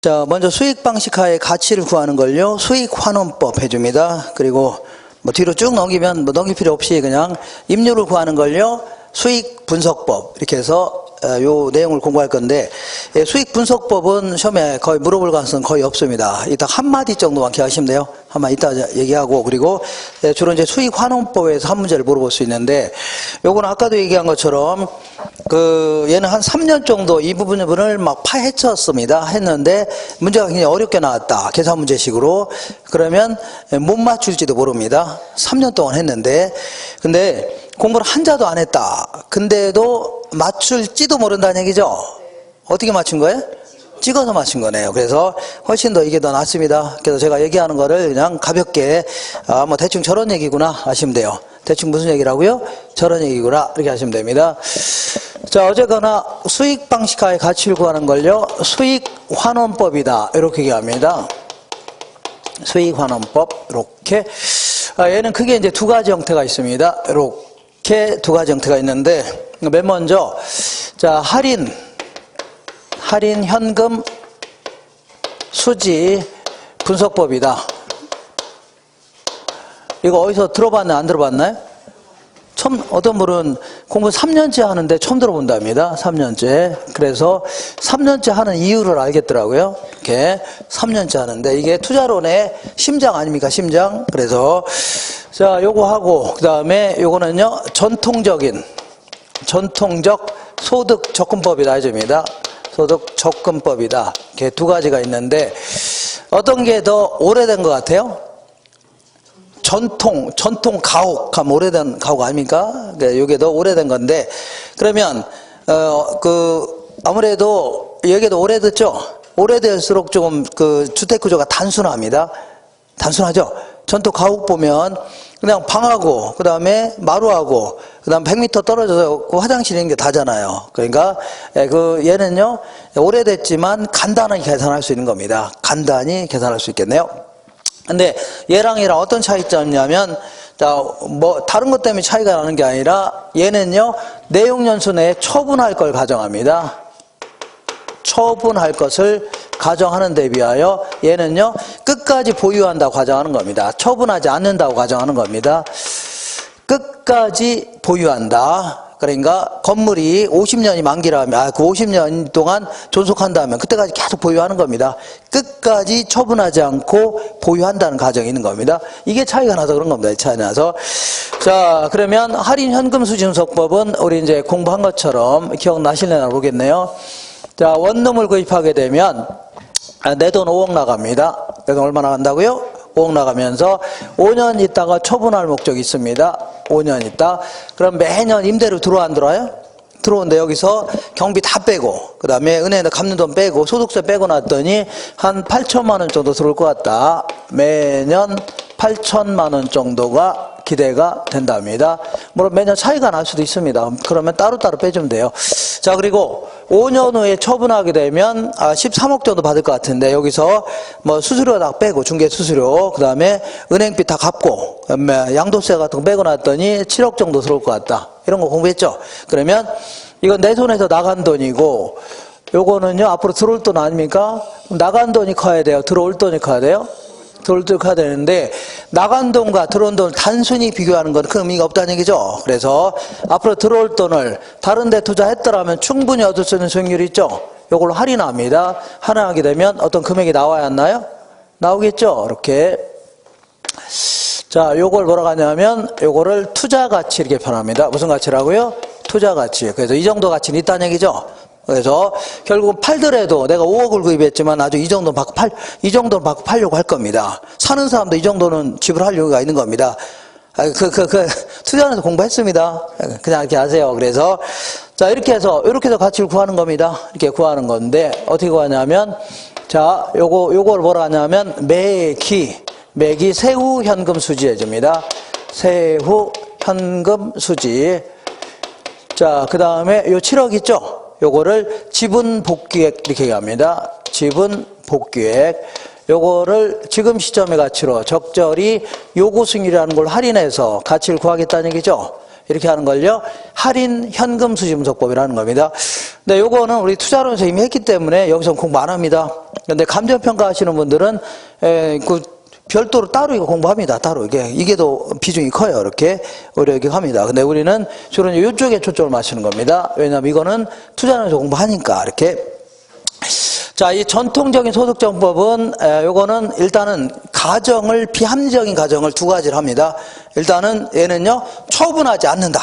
자, 먼저 수익 방식하에 가치를 구하는 걸요, 수익 환원법 해줍니다. 그리고 뭐 뒤로 쭉 넘기면 뭐 넘길 필요 없이 그냥 임류를 구하는 걸요, 수익 분석법. 이렇게 해서 요 내용을 공부할 건데, 수익 분석법은 시험에 거의 물어볼 가능성은 거의 없습니다. 이따 한마디 정도만 기억하시면 돼요. 한마디 이따 얘기하고, 그리고 주로 이제 수익 환원법에서 한 문제를 물어볼 수 있는데, 요거는 아까도 얘기한 것처럼 얘는 한 3년 정도 이 부분을 막 파헤쳤습니다. 했는데 문제가 굉장히 어렵게 나왔다. 계산 문제식으로. 그러면 못 맞출지도 모릅니다. 3년 동안 했는데, 근데 공부를 한 자도 안 했다. 근데도 맞출지도 모른다는 얘기죠. 어떻게 맞춘 거예요? 찍어서 맞춘 거네요. 그래서 훨씬 더 이게 더 낫습니다. 그래서 제가 얘기하는 거를 그냥 가볍게 뭐 대충 저런 얘기구나 하시면 돼요. 대충 무슨 얘기라고요? 저런 얘기구나 이렇게 하시면 됩니다. 자, 어쨌거나 수익 방식하에 가치를 구하는 걸요, 수익 환원법이다 이렇게 얘기합니다. 수익 환원법 이렇게. 얘는 크게 이제 두 가지 형태가 있습니다. 이렇게 두 가지 형태가 있는데, 맨 먼저 자, 할인 현금 수지 분석법이다. 이거 어디서 들어봤나요? 안 들어봤나요? 처음, 어떤 분은 공부 3년째 하는데 처음 들어본답니다. 3년째. 그래서 3년째 하는 이유를 알겠더라고요. 이렇게 3년째 하는데, 이게 투자론의 심장 아닙니까? 심장. 그래서 자, 요거 하고, 그 다음에 요거는요, 전통적 소득 접근법이다 해줍니다. 소득 접근법이다. 이렇게 두 가지가 있는데, 어떤 게 더 오래된 것 같아요? 전통 가옥 하면 오래된 가옥 아닙니까? 이게 더 오래된 건데, 그러면 아무래도 여기도 오래됐죠. 오래될수록 조금 주택 구조가 단순합니다. 단순하죠. 전통 가옥 보면 그냥 방하고, 그 다음에 마루하고, 그 다음 100m 떨어져서 화장실 있는 게 다잖아요. 그러니까 얘는요, 오래됐지만 간단하게 계산할 수 있는 겁니다. 간단히 계산할 수 있겠네요. 근데 얘랑 어떤 차이점이냐면, 자, 뭐 다른 것 때문에 차이가 나는 게 아니라, 얘는요, 내용 연수 내에 처분할 걸 가정합니다. 처분할 것을 가정하는 데 비하여 얘는요, 끝까지 보유한다고 가정하는 겁니다. 처분하지 않는다고 가정하는 겁니다. 끝까지 보유한다. 그러니까 건물이 50년이 만기라면, 그 50년 동안 존속한다면 그때까지 계속 보유하는 겁니다. 끝까지 처분하지 않고 보유한다는 가정이 있는 겁니다. 이게 차이가 나서 그런 겁니다. 차이가 나서. 자, 그러면 할인 현금 수지 분석법은 우리 이제 공부한 것처럼 기억나실려나 모르겠네요. 자, 원룸을 구입하게 되면 내 돈 5억 나갑니다. 내 돈 얼마 나간다고요? 5억 나가면서 5년 있다가 처분할 목적이 있습니다. 5년 있다. 그럼 매년 임대료 들어와 안 들어와요? 들어오는데 여기서 경비 다 빼고, 그 다음에 은행에 갚는 돈 빼고, 소득세 빼고 났더니 한 8천만 원 정도 들어올 것 같다. 매년 8천만 원 정도가 기대가 된답니다. 물론 매년 차이가 날 수도 있습니다. 그러면 따로따로 빼주면 돼요. 자, 그리고 5년 후에 처분하게 되면 13억 정도 받을 것 같은데, 여기서 뭐 수수료 다 빼고, 중개 수수료, 그 다음에 은행비 다 갚고, 양도세 같은 거 빼고 났더니 7억 정도 들어올 것 같다. 이런 거 공부했죠? 그러면 이건 내 손에서 나간 돈이고, 요거는요, 앞으로 들어올 돈 아닙니까? 그럼 나간 돈이 커야 돼요? 들어올 돈이 커야 돼요? 들어올 돈이 커야 되는데, 나간 돈과 들어온 돈을 단순히 비교하는 건 큰 의미가 없다는 얘기죠. 그래서 앞으로 들어올 돈을 다른 데 투자했더라면 충분히 얻을 수 있는 수익률이 있죠. 요걸로 할인합니다. 할인하게 되면 어떤 금액이 나와야 하나요? 나오겠죠. 이렇게. 자, 요걸 뭐라고 하냐면, 요거를 투자 가치 이렇게 표현합니다. 무슨 가치라고요? 투자 가치. 그래서 이 정도 가치는 있다는 얘기죠. 그래서 결국 팔더라도 내가 5억을 구입했지만 아주 이 정도는 받고 팔려고 할 겁니다. 사는 사람도 이 정도는 지불할 여유가 있는 겁니다. 투자하면서 공부했습니다. 그냥 이렇게 하세요. 그래서 자, 이렇게 해서 가치를 구하는 겁니다. 이렇게 구하는 건데, 어떻게 구하냐면, 자, 요걸 뭐라 하냐면 매기 세후 현금 수지 해줍니다. 세후 현금 수지. 자, 그 다음에 요 7억 있죠? 요거를 지분 복귀액 이렇게 얘기합니다. 지분 복귀액. 요거를 지금 시점의 가치로 적절히 요구 수익률이라는 걸 할인해서 가치를 구하겠다는 얘기죠. 이렇게 하는 걸요, 할인 현금 수지 분석법이라는 겁니다. 근데 요거는 우리 투자론에서 이미 했기 때문에 여기서 공부 안 합니다. 근데 감정평가 하시는 분들은 그 별도로 따로 이거 공부합니다. 따로 이게 더 비중이 커요. 이렇게 이렇게 합니다. 근데 우리는 주로 이쪽에 초점을 맞추는 겁니다. 왜냐하면 이거는 투자론에서 공부하니까 이렇게. 자, 이 전통적인 소득정법은 요거는 일단은 가정을 비합리적인 가정을 두 가지를 합니다. 일단은 얘는요 처분하지 않는다.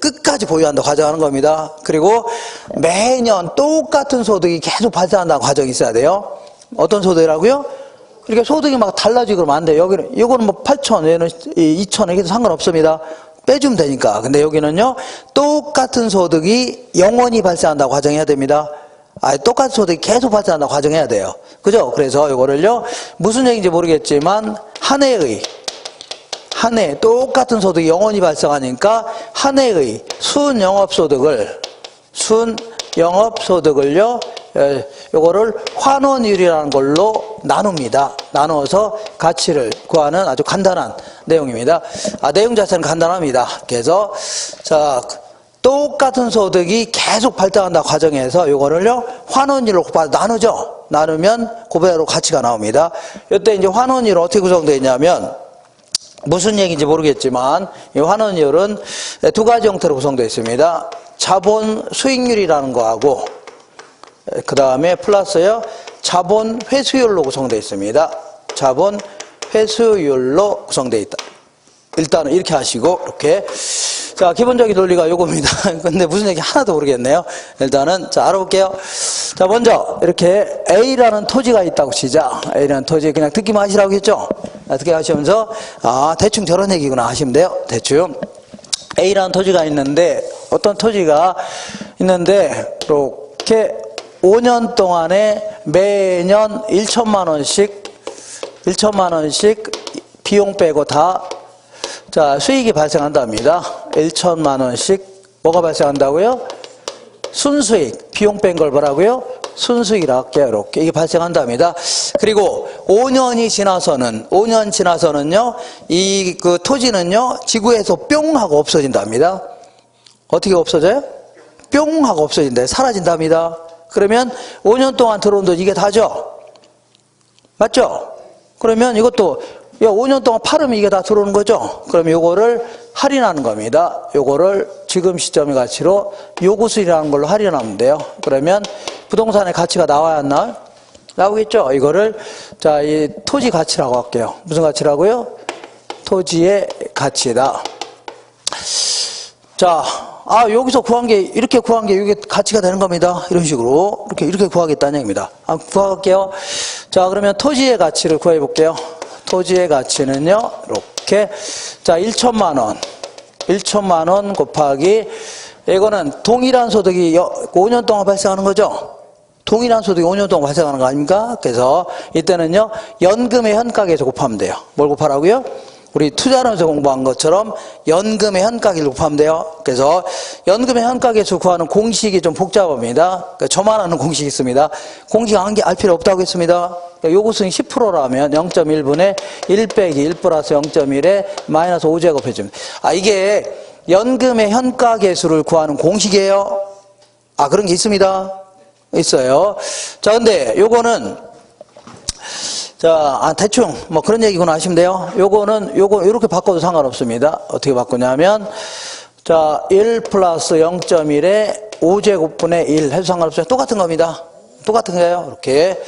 끝까지 보유한다 가정하는 겁니다. 그리고 매년 똑같은 소득이 계속 발생한다는 과정이 있어야 돼요. 어떤 소득이라고요? 그러니까 소득이 막 달라지고 그러면 안 돼요. 여기는 이거는 뭐 8천, 얘는 2천, 이게 상관없습니다. 빼주면 되니까. 근데 여기는요 똑같은 소득이 영원히 발생한다고 가정해야 됩니다. 똑같은 소득이 계속 발생한다고 가정해야 돼요. 그죠? 그래서 이거를요 무슨 얘기인지 모르겠지만 한 해에 똑같은 소득이 영원히 발생하니까 한 해의 순영업소득을요 요거를 환원율이라는 걸로 나눕니다. 나누어서 가치를 구하는 아주 간단한 내용입니다. 내용 자체는 간단합니다. 그래서 자 똑같은 소득이 계속 발생한다고 가정해서 요거를요 환원율로 나누죠. 나누면 그대로 가치가 나옵니다. 이때 이제 환원율은 어떻게 구성되어 있냐면 무슨 얘기인지 모르겠지만 이 환원율은 두 가지 형태로 구성되어 있습니다. 자본 수익률이라는 거하고 그 다음에 플러스요 자본 회수율로 구성되어 있습니다. 자본 회수율로 구성되어 있다. 일단은 이렇게 하시고 이렇게 자 기본적인 논리가 요겁니다. 근데 무슨 얘기 하나도 모르겠네요. 일단은 자 알아볼게요. 자 먼저 이렇게 A라는 토지가 있다고 치자. A라는 토지 그냥 듣기만 하시라고 했죠. 어떻게 하시면서 대충 저런 얘기구나 하시면 돼요. 대충 A라는 토지가 있는데 어떤 토지가 있는데 이렇게 5년 동안에 매년 1천만 원씩 비용 빼고 다 자 수익이 발생한답니다. 1천만 원씩 뭐가 발생한다고요? 순수익, 비용 뺀 걸 뭐라고요? 순수익이라 할게요. 이렇게 이게 발생한답니다. 그리고 5년 지나서는요 이 그 토지는요 지구에서 뿅 하고 없어진답니다. 어떻게 없어져요? 뿅 하고 없어진대. 사라진답니다. 그러면 5년 동안 들어온 돈 이게 다죠? 맞죠? 그러면 이것도 5년 동안 팔으면 이게 다 들어오는 거죠? 그럼 요거를 할인하는 겁니다. 요거를 지금 시점의 가치로 요구수익이라는 걸로 할인하면 돼요. 그러면 부동산의 가치가 나와야 안 나와요? 나오겠죠? 이거를 자, 이 토지 가치라고 할게요. 무슨 가치라고요? 토지의 가치다. 자, 여기서 구한 게, 이렇게 구한 게 이게 가치가 되는 겁니다. 이런 식으로. 이렇게 구하겠다는 얘기입니다. 구할게요. 자, 그러면 토지의 가치를 구해 볼게요. 토지의 가치는요, 이렇게. 자, 1천만 원 곱하기, 이거는 동일한 소득이 5년 동안 발생하는 거죠? 동일한 소득이 5년 동안 발생하는 거 아닙니까? 그래서 이때는요, 연금의 현가계에서 곱하면 돼요. 뭘 곱하라고요? 우리 투자론에서 공부한 것처럼 연금의 현가계를 곱하면 돼요. 그래서 연금의 현가계수 구하는 공식이 좀 복잡합니다. 그러니까 저만 아는 공식이 있습니다. 공식 알 필요 없다고 했습니다. 그러니까 요구수익 10%라면 0.1분의 1 빼기 1 플러스 0.1에 마이너스 5제곱 해줍니다. 이게 연금의 현가계수를 구하는 공식이에요. 그런 게 있습니다. 있어요. 자, 근데 요거는 자, 대충 뭐 그런 얘기구나 하시면 돼요. 요거 이렇게 바꿔도 상관없습니다. 어떻게 바꾸냐면 자, 1 플러스 0.1에 5제곱분의 1 해도 상관없어요. 똑같은 겁니다. 똑같은 거예요. 이렇게.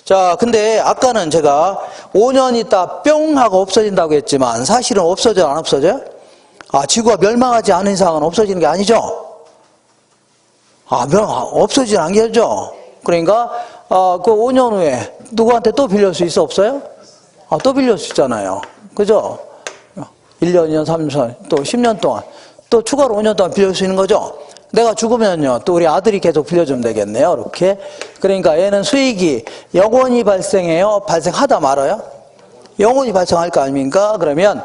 자, 근데 아까는 제가 5년 있다 뿅 하고 없어진다고 했지만 사실은 없어져요, 안 없어져요? 지구가 멸망하지 않은 이상은 없어지는 게 아니죠? 없어지지 않겠죠? 그러니까 그 5년 후에 누구한테 또 빌릴 수 있어 없어요? 또 빌릴 수 있잖아요. 그죠? 1년, 2년, 3년, 또 10년 동안 또 추가로 5년 동안 빌릴 수 있는 거죠? 내가 죽으면요 또 우리 아들이 계속 빌려주면 되겠네요. 이렇게. 그러니까 얘는 수익이 영원히 발생해요? 발생하다 말아요? 영원히 발생할 거 아닙니까? 그러면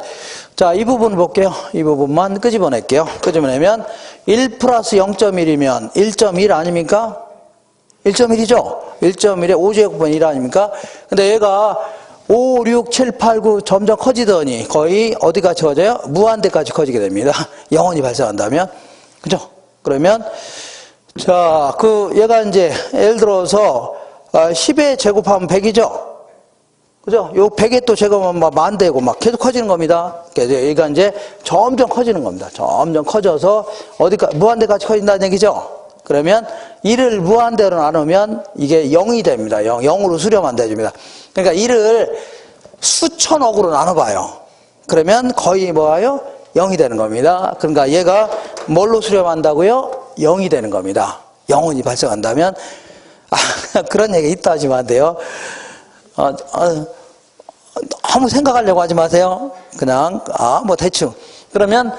자, 이 부분 볼게요. 이 부분만 끄집어낼게요. 끄집어내면 1 플러스 0.1이면 1.1 아닙니까? 1.1이죠? 1.1에 5제곱분 1 아닙니까? 근데 얘가 5, 6, 7, 8, 9 점점 커지더니 거의 어디까지 커져요? 무한대까지 커지게 됩니다. 영원히 발생한다면. 그죠? 그러면 자, 얘가 이제 예를 들어서 10에 제곱하면 100이죠? 그죠? 요 100에 또 제곱하면 막 만대고 막 계속 커지는 겁니다. 그래서 얘가 이제 점점 커지는 겁니다. 점점 커져서 무한대까지 커진다는 얘기죠? 그러면 1을 무한대로 나누면 이게 0이 됩니다. 0으로 수렴한 대줍니다. 그러니까 1을 수천억으로 나눠봐요. 그러면 거의 뭐예요? 0이 되는 겁니다. 그러니까 얘가 뭘로 수렴한다고요? 0이 되는 겁니다. 영혼이 발생한다면 그런 얘기 있다 하시면 안 돼요. 아무 생각하려고 하지 마세요. 그냥 뭐 대충. 그러면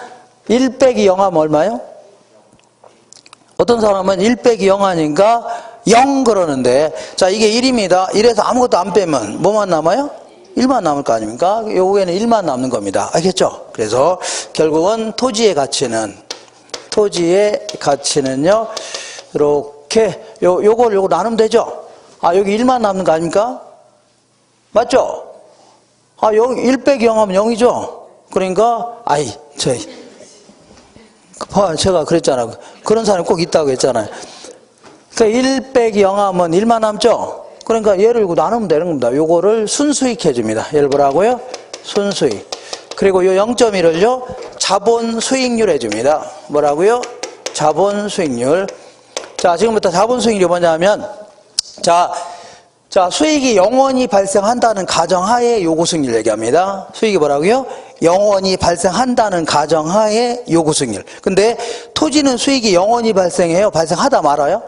1 빼기 0 하면 얼마요? 어떤 사람은 1 빼기 0 하니까 0 그러는데, 자, 이게 1입니다. 1에서 아무것도 안 빼면 뭐만 남아요? 1만 남을 거 아닙니까? 요거에는 1만 남는 겁니다. 알겠죠? 그래서 결국은 토지의 가치는요, 이렇게, 요거 나누면 되죠? 여기 1만 남는 거 아닙니까? 맞죠? 여기 1 빼기 0 하면 0이죠? 그러니까, 제가 그랬잖아요. 그런 사람이 꼭 있다고 했잖아요. 그러니까 1 빼기 0 하면 1만 남죠? 그러니까 얘를 이거 나누면 되는 겁니다. 요거를 순수익 해줍니다. 얘를 뭐라고요? 순수익. 그리고 요 0.1을요, 자본 수익률 해줍니다. 뭐라고요? 자본 수익률. 자, 지금부터 자본 수익률이 뭐냐면, 자, 수익이 영원히 발생한다는 가정하에 요구수익률 얘기합니다. 수익이 뭐라고요? 영원히 발생한다는 가정하에 요구수익률. 근데 토지는 수익이 영원히 발생해요? 발생하다 말아요?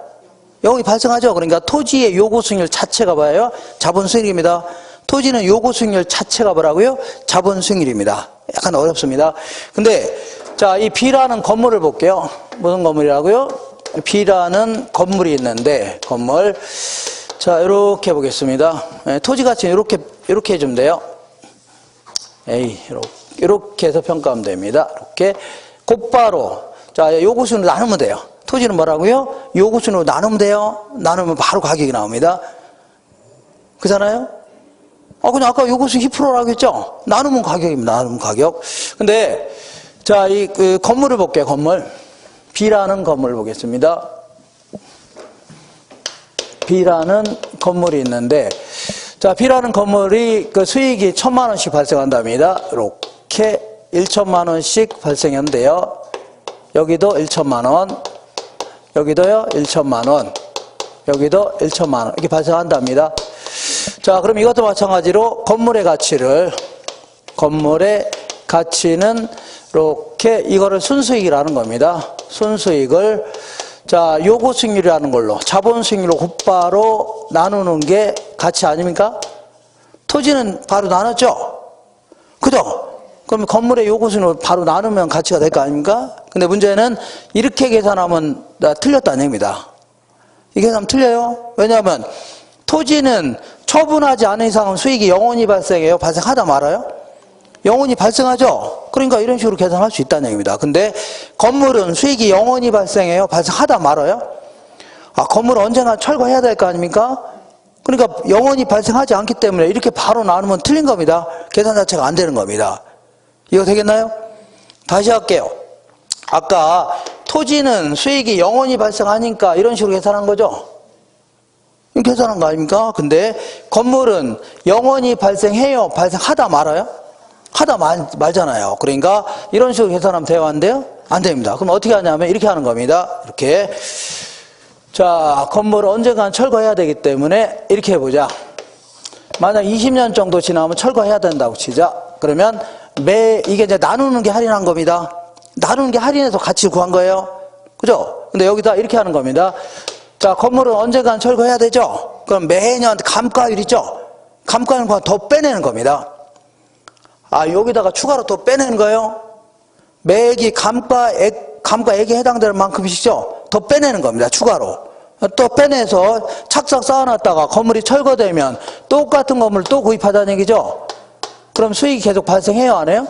영원히 발생하죠. 그러니까 토지의 요구수익률 자체가 뭐예요? 자본수익률입니다. 토지는 요구수익률 자체가 뭐라고요? 자본수익률입니다. 약간 어렵습니다. 근데 자, 이 B라는 건물을 볼게요. 무슨 건물이라고요? B라는 건물이 있는데, 건물. 자, 이렇게 보겠습니다. 토지 가치는 이렇게 해주면 돼요. 이렇게 해서 평가하면 됩니다. 이렇게. 곧바로. 자, 요구수익률 나누면 돼요. 토지는 뭐라고요? 요구수익률로 나누면 돼요. 나누면 바로 가격이 나옵니다. 그잖아요? 그냥 아까 요구수익 10%라고 했죠? 나누면 가격입니다. 나누면 가격. 근데, 자, 건물을 볼게요. 건물. B라는 건물을 보겠습니다. B라는 건물이 있는데, 자, B라는 건물이 수익이 1,000만 원씩 발생한답니다. 이렇게 1,000만 원씩 발생했는데요. 여기도 1,000만 원, 여기도요 1,000만 원, 여기도 1,000만 원 이렇게 발생한답니다. 자, 그럼 이것도 마찬가지로 건물의 가치는 이렇게 이거를 순수익이라는 겁니다. 순수익을 자, 요구수익률이라는 걸로 자본수익률로 곧바로 나누는 게 가치 아닙니까? 토지는 바로 나눴죠? 그죠? 그럼 건물의 요구수익률을 바로 나누면 가치가 될 거 아닙니까? 근데 문제는 이렇게 계산하면 틀렸다는 얘기입니다. 이 계산하면 틀려요? 왜냐하면 토지는 처분하지 않은 이상은 수익이 영원히 발생해요? 발생하다 말아요? 영원히 발생하죠? 그러니까 이런 식으로 계산할 수 있다는 얘기입니다. 근데 건물은 수익이 영원히 발생해요? 발생하다 말아요? 건물은 언젠가 철거해야 될 거 아닙니까? 그러니까 영원히 발생하지 않기 때문에 이렇게 바로 나누면 틀린 겁니다. 계산 자체가 안 되는 겁니다. 이거 되겠나요? 다시 할게요. 아까 토지는 수익이 영원히 발생하니까 이런 식으로 계산한 거죠? 계산한 거 아닙니까? 근데 건물은 영원히 발생해요? 발생하다 말아요? 하다 말잖아요. 그러니까 이런 식으로 계산하면 돼요? 안 돼요? 안 됩니다. 그럼 어떻게 하냐면 이렇게 하는 겁니다. 이렇게. 자, 건물을 언젠간 철거해야 되기 때문에 이렇게 해보자. 만약 20년 정도 지나면 철거해야 된다고 치자. 그러면 이게 이제 나누는 게 할인한 겁니다. 나누는 게 할인해서 같이 구한 거예요. 그죠? 근데 여기다 이렇게 하는 겁니다. 자, 건물은 언젠간 철거해야 되죠? 그럼 매년 감가율 있죠? 감가율과 더 빼내는 겁니다. 여기다가 추가로 더 빼내는 거예요? 매액이 감가액에 해당되는 만큼이시죠? 더 빼내는 겁니다. 추가로. 또 빼내서 착착 쌓아놨다가 건물이 철거되면 똑같은 건물을 또 구입하자는 얘기죠? 그럼 수익이 계속 발생해요? 안 해요?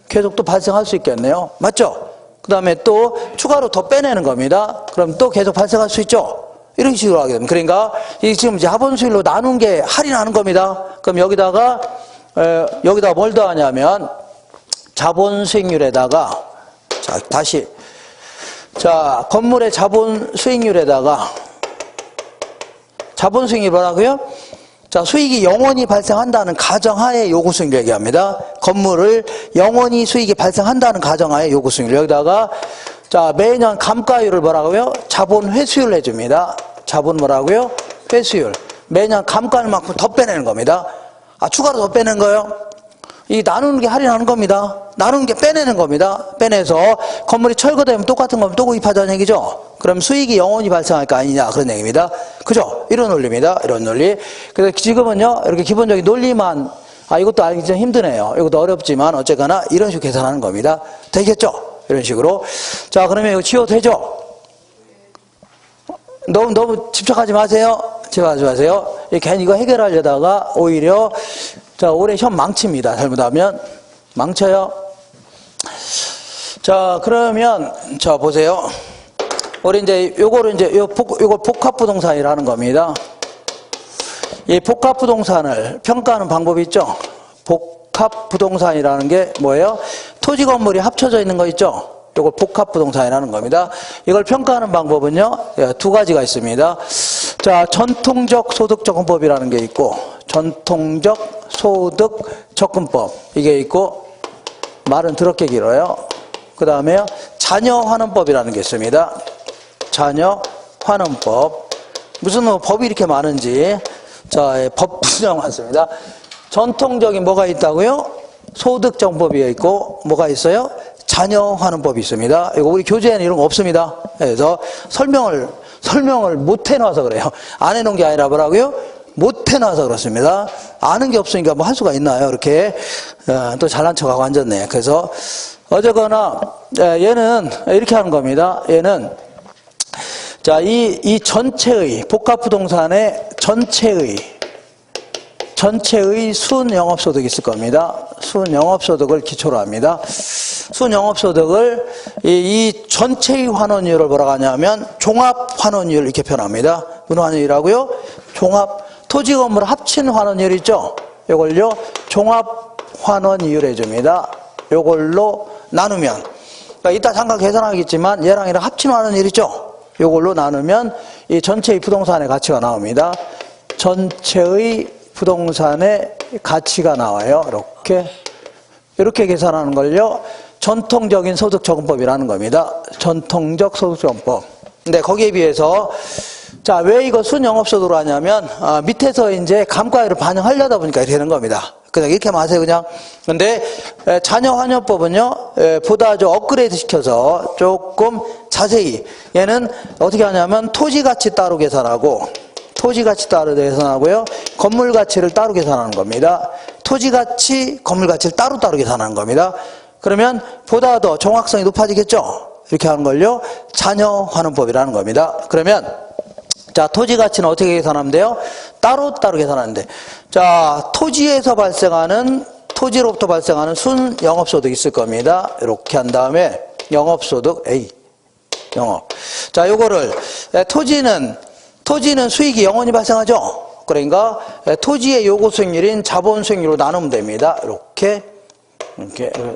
계속 또 발생할 수 있겠네요. 맞죠? 그 다음에 또 추가로 더 빼내는 겁니다. 그럼 또 계속 발생할 수 있죠? 이런 식으로 하게 됩니다. 그러니까 이 지금 자본수익률로 나눈 게 할인하는 겁니다. 그럼 여기다가 뭘 더하냐면 자본수익률에다가 자, 다시 자, 건물의 자본 수익률에다가 자본 수익률 뭐라고요? 자, 수익이 영원히 발생한다는 가정하에 요구 수익률 얘기합니다. 건물을 영원히 수익이 발생한다는 가정하에 요구 수익률. 여기다가 자, 매년 감가율을 뭐라고요? 자본 회수율 해줍니다. 자본 뭐라고요? 회수율. 매년 감가율만큼 더 빼내는 겁니다. 아, 추가로 더 빼낸 거예요? 이 나누는 게 할인하는 겁니다. 나누는 게 빼내는 겁니다. 빼내서 건물이 철거되면 똑같은 거면 또 구입하자는 얘기죠. 그럼 수익이 영원히 발생할 거 아니냐 그런 얘기입니다. 그죠? 이런 논리입니다. 이런 논리. 그래서 지금은요 이렇게 기본적인 논리만 이것도 알기 좀 힘드네요. 이것도 어렵지만 어쨌거나 이런 식으로 계산하는 겁니다. 되겠죠? 이런 식으로. 자, 그러면 이거 지워도 되죠? 너무 집착하지 마세요. 집착하지 마세요. 괜히 이거 해결하려다가 오히려 자, 올해 시험 망칩니다. 잘못하면 망쳐요. 자, 그러면 자 보세요. 우리 이제 요거를 이제 요걸 복합부동산이라는 겁니다. 이 복합부동산을 평가하는 방법이 있죠. 복합부동산이라는 게 뭐예요? 토지 건물이 합쳐져 있는 거 있죠. 요걸 복합부동산이라는 겁니다. 이걸 평가하는 방법은요, 두 가지가 있습니다. 자, 전통적 소득접근법이라는 게 있고, 전통적 소득접근법 이게 있고, 말은 더럽게 길어요. 그 다음에 자녀환원법이라는 게 있습니다. 자녀환원법. 무슨 법이 이렇게 많은지. 자, 법 분명 많습니다. 전통적인 뭐가 있다고요? 소득정법이 있고, 뭐가 있어요? 자녀환원법이 있습니다. 이거 우리 교재에는 이런 거 없습니다. 그래서 설명을 못 해놔서 그래요. 안 해놓은 게 아니라 뭐라고요? 못 해놔서 그렇습니다. 아는 게 없으니까 뭐 할 수가 있나요? 이렇게 또 잘난 척하고 앉았네. 그래서 어쨌거나 얘는 이렇게 하는 겁니다. 얘는 자, 이 전체의 복합부동산의 전체의 순영업소득이 있을 겁니다. 순영업소득을 기초로 합니다. 순영업소득을 이 전체의 환원율을 뭐라고 하냐면 종합환원율 이렇게 표현합니다. 무슨 환원율이라고요? 토지 건물 합친 환원율 있죠? 이걸요 종합환원율 해줍니다. 이걸로 나누면 그러니까 이따 잠깐 계산하겠지만 얘랑 얘랑 합친 환원율 있죠? 이걸로 나누면 이 전체의 부동산의 가치가 나옵니다. 전체의 부동산의 가치가 나와요. 이렇게 계산하는 걸요 전통적인 소득적응법이라는 겁니다. 전통적 소득적응법. 근데 거기에 비해서 자, 왜 이거 순영업소득으로 하냐면 밑에서 이제 감가율을 반영하려다 보니까 이렇게 되는 겁니다. 그냥 이렇게만 하세요, 그냥. 근데 자녀환원법은요 보다 좀 업그레이드 시켜서 조금 자세히 얘는 어떻게 하냐면 토지가치 따로 계산하고 토지가치 따로 계산하고요. 건물가치를 따로 계산하는 겁니다. 토지가치, 건물가치를 따로 계산하는 겁니다. 그러면 보다 더 정확성이 높아지겠죠? 이렇게 하는 걸요. 자녀환원법이라는 겁니다. 그러면 자, 토지가치는 어떻게 계산하면 돼요? 따로 계산하는데 자, 토지로부터 발생하는 순영업소득이 있을 겁니다. 이렇게 한 다음에 영업소득 A 영업. 자, 요거를 토지는 수익이 영원히 발생하죠. 그러니까 토지의 요구 수익률인 자본 수익률로 나누면 됩니다. 이렇게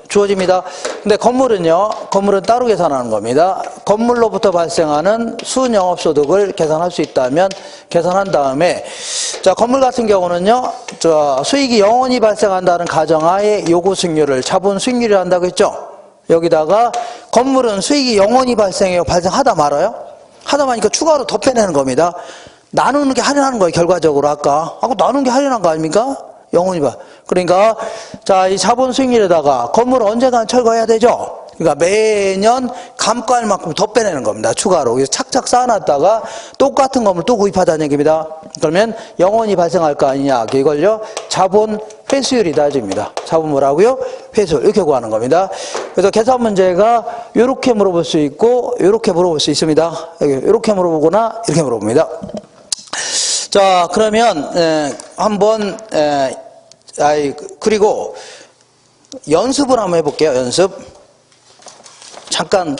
주어집니다. 근데 건물은 따로 계산하는 겁니다. 건물로부터 발생하는 순영업소득을 계산할 수 있다면 계산한 다음에 자, 건물 같은 경우는요 수익이 영원히 발생한다는 가정하에 요구 수익률을 자본 수익률이라 한다고 했죠. 여기다가 건물은 수익이 영원히 발생해요. 발생하다 말아요. 하다 보니까 추가로 더 빼내는 겁니다. 나누는 게 할인하는 거예요. 결과적으로 아까 나누는 게 할인한 거 아닙니까? 영원히 봐. 그러니까 자, 이 자본 수익률에다가 건물을 언젠간 철거해야 되죠. 그러니까 매년 감가율만큼 더 빼내는 겁니다. 추가로. 그래서 착착 쌓아놨다가 똑같은 건물 또 구입하자는 얘기입니다. 그러면 영원히 발생할 거 아니냐. 이걸요 자본 회수율이 따집니다. 자본 뭐라고요? 회수율. 이렇게 구하는 겁니다. 그래서 계산 문제가 이렇게 물어볼 수 있고 이렇게 물어볼 수 있습니다. 이렇게 물어보거나 이렇게 물어봅니다. 자, 그러면 한번 그리고 연습을 한번 해볼게요. 연습. 잠깐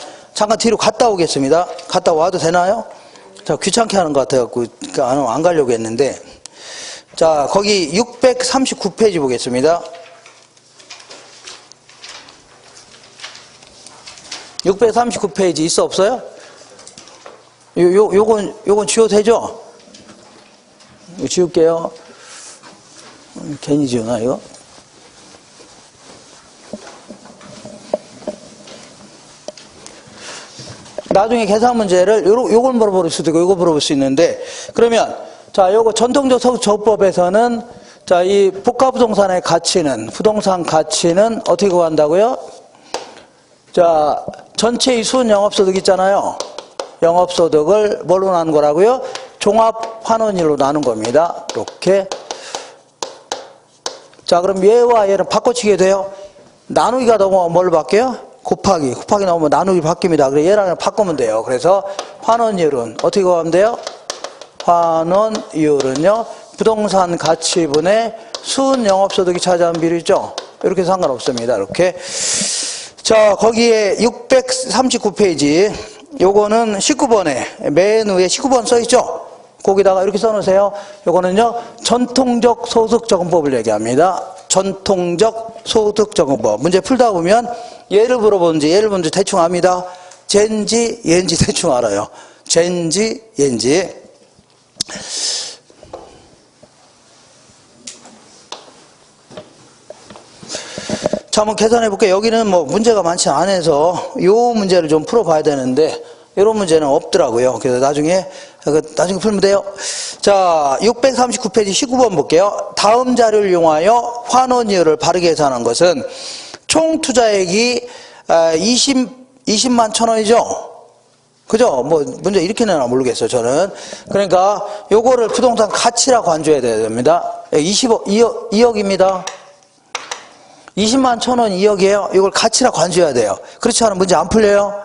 뒤로 갔다 오겠습니다. 갔다 와도 되나요? 자, 귀찮게 하는 것 같아갖고 안 가려고 했는데 자, 거기 639페이지 보겠습니다. 639페이지 있어 없어요? 요건 지워도 되죠? 이거 지울게요. 괜히 지우나, 이거? 나중에 계산 문제를 요걸 물어볼 수도 있고, 요거 물어볼 수 있는데, 그러면, 자, 요거 전통적 서구조법에서는, 자, 이 복합부동산의 가치는, 부동산 가치는 어떻게 구한다고요? 자, 전체의 순 영업소득 있잖아요. 영업소득을 뭘로 나눈 거라고요? 종합환원율로 나눈 겁니다. 이렇게. 자, 그럼 얘와 얘는 바꿔치게 돼요. 나누기가 넘어가면 뭘로 바뀌어요? 곱하기. 곱하기 나오면 나누기 바뀝니다. 그래서 얘랑 바꾸면 돼요. 그래서 환원율은 어떻게 구하면 돼요? 환원율은요, 부동산 가치분의 순 영업소득이 차지하는 비율이죠. 이렇게 상관없습니다. 이렇게. 자, 거기에 639페이지. 요거는 19번에, 맨 위에 19번 써있죠? 거기다가 이렇게 써놓으세요. 요거는요, 전통적 소득적응법을 얘기합니다. 전통적 소득적응법. 문제 풀다 보면, 얘를 물어보는지 대충 압니다. 젠지, 얘인지 대충 알아요. 젠지, 얘인지. 자, 한번 계산해 볼게요. 여기는 뭐 문제가 많지 않아서 요 문제를 좀 풀어봐야 되는데 이런 문제는 없더라고요. 그래서 나중에 풀면 돼요. 자, 639페이지 19번 볼게요. 다음 자료를 이용하여 환원율을 바르게 계산한 것은 총 투자액이 20만 1,000원이죠. 그죠? 뭐 문제 이렇게 내나 모르겠어요. 저는. 그러니까 요거를 부동산 가치라고 간주해야 됩니다. 2억입니다. 20만 1,000원 2억이에요. 이걸 가치라 관줘야 돼요. 그렇지 않으면 문제 안 풀려요?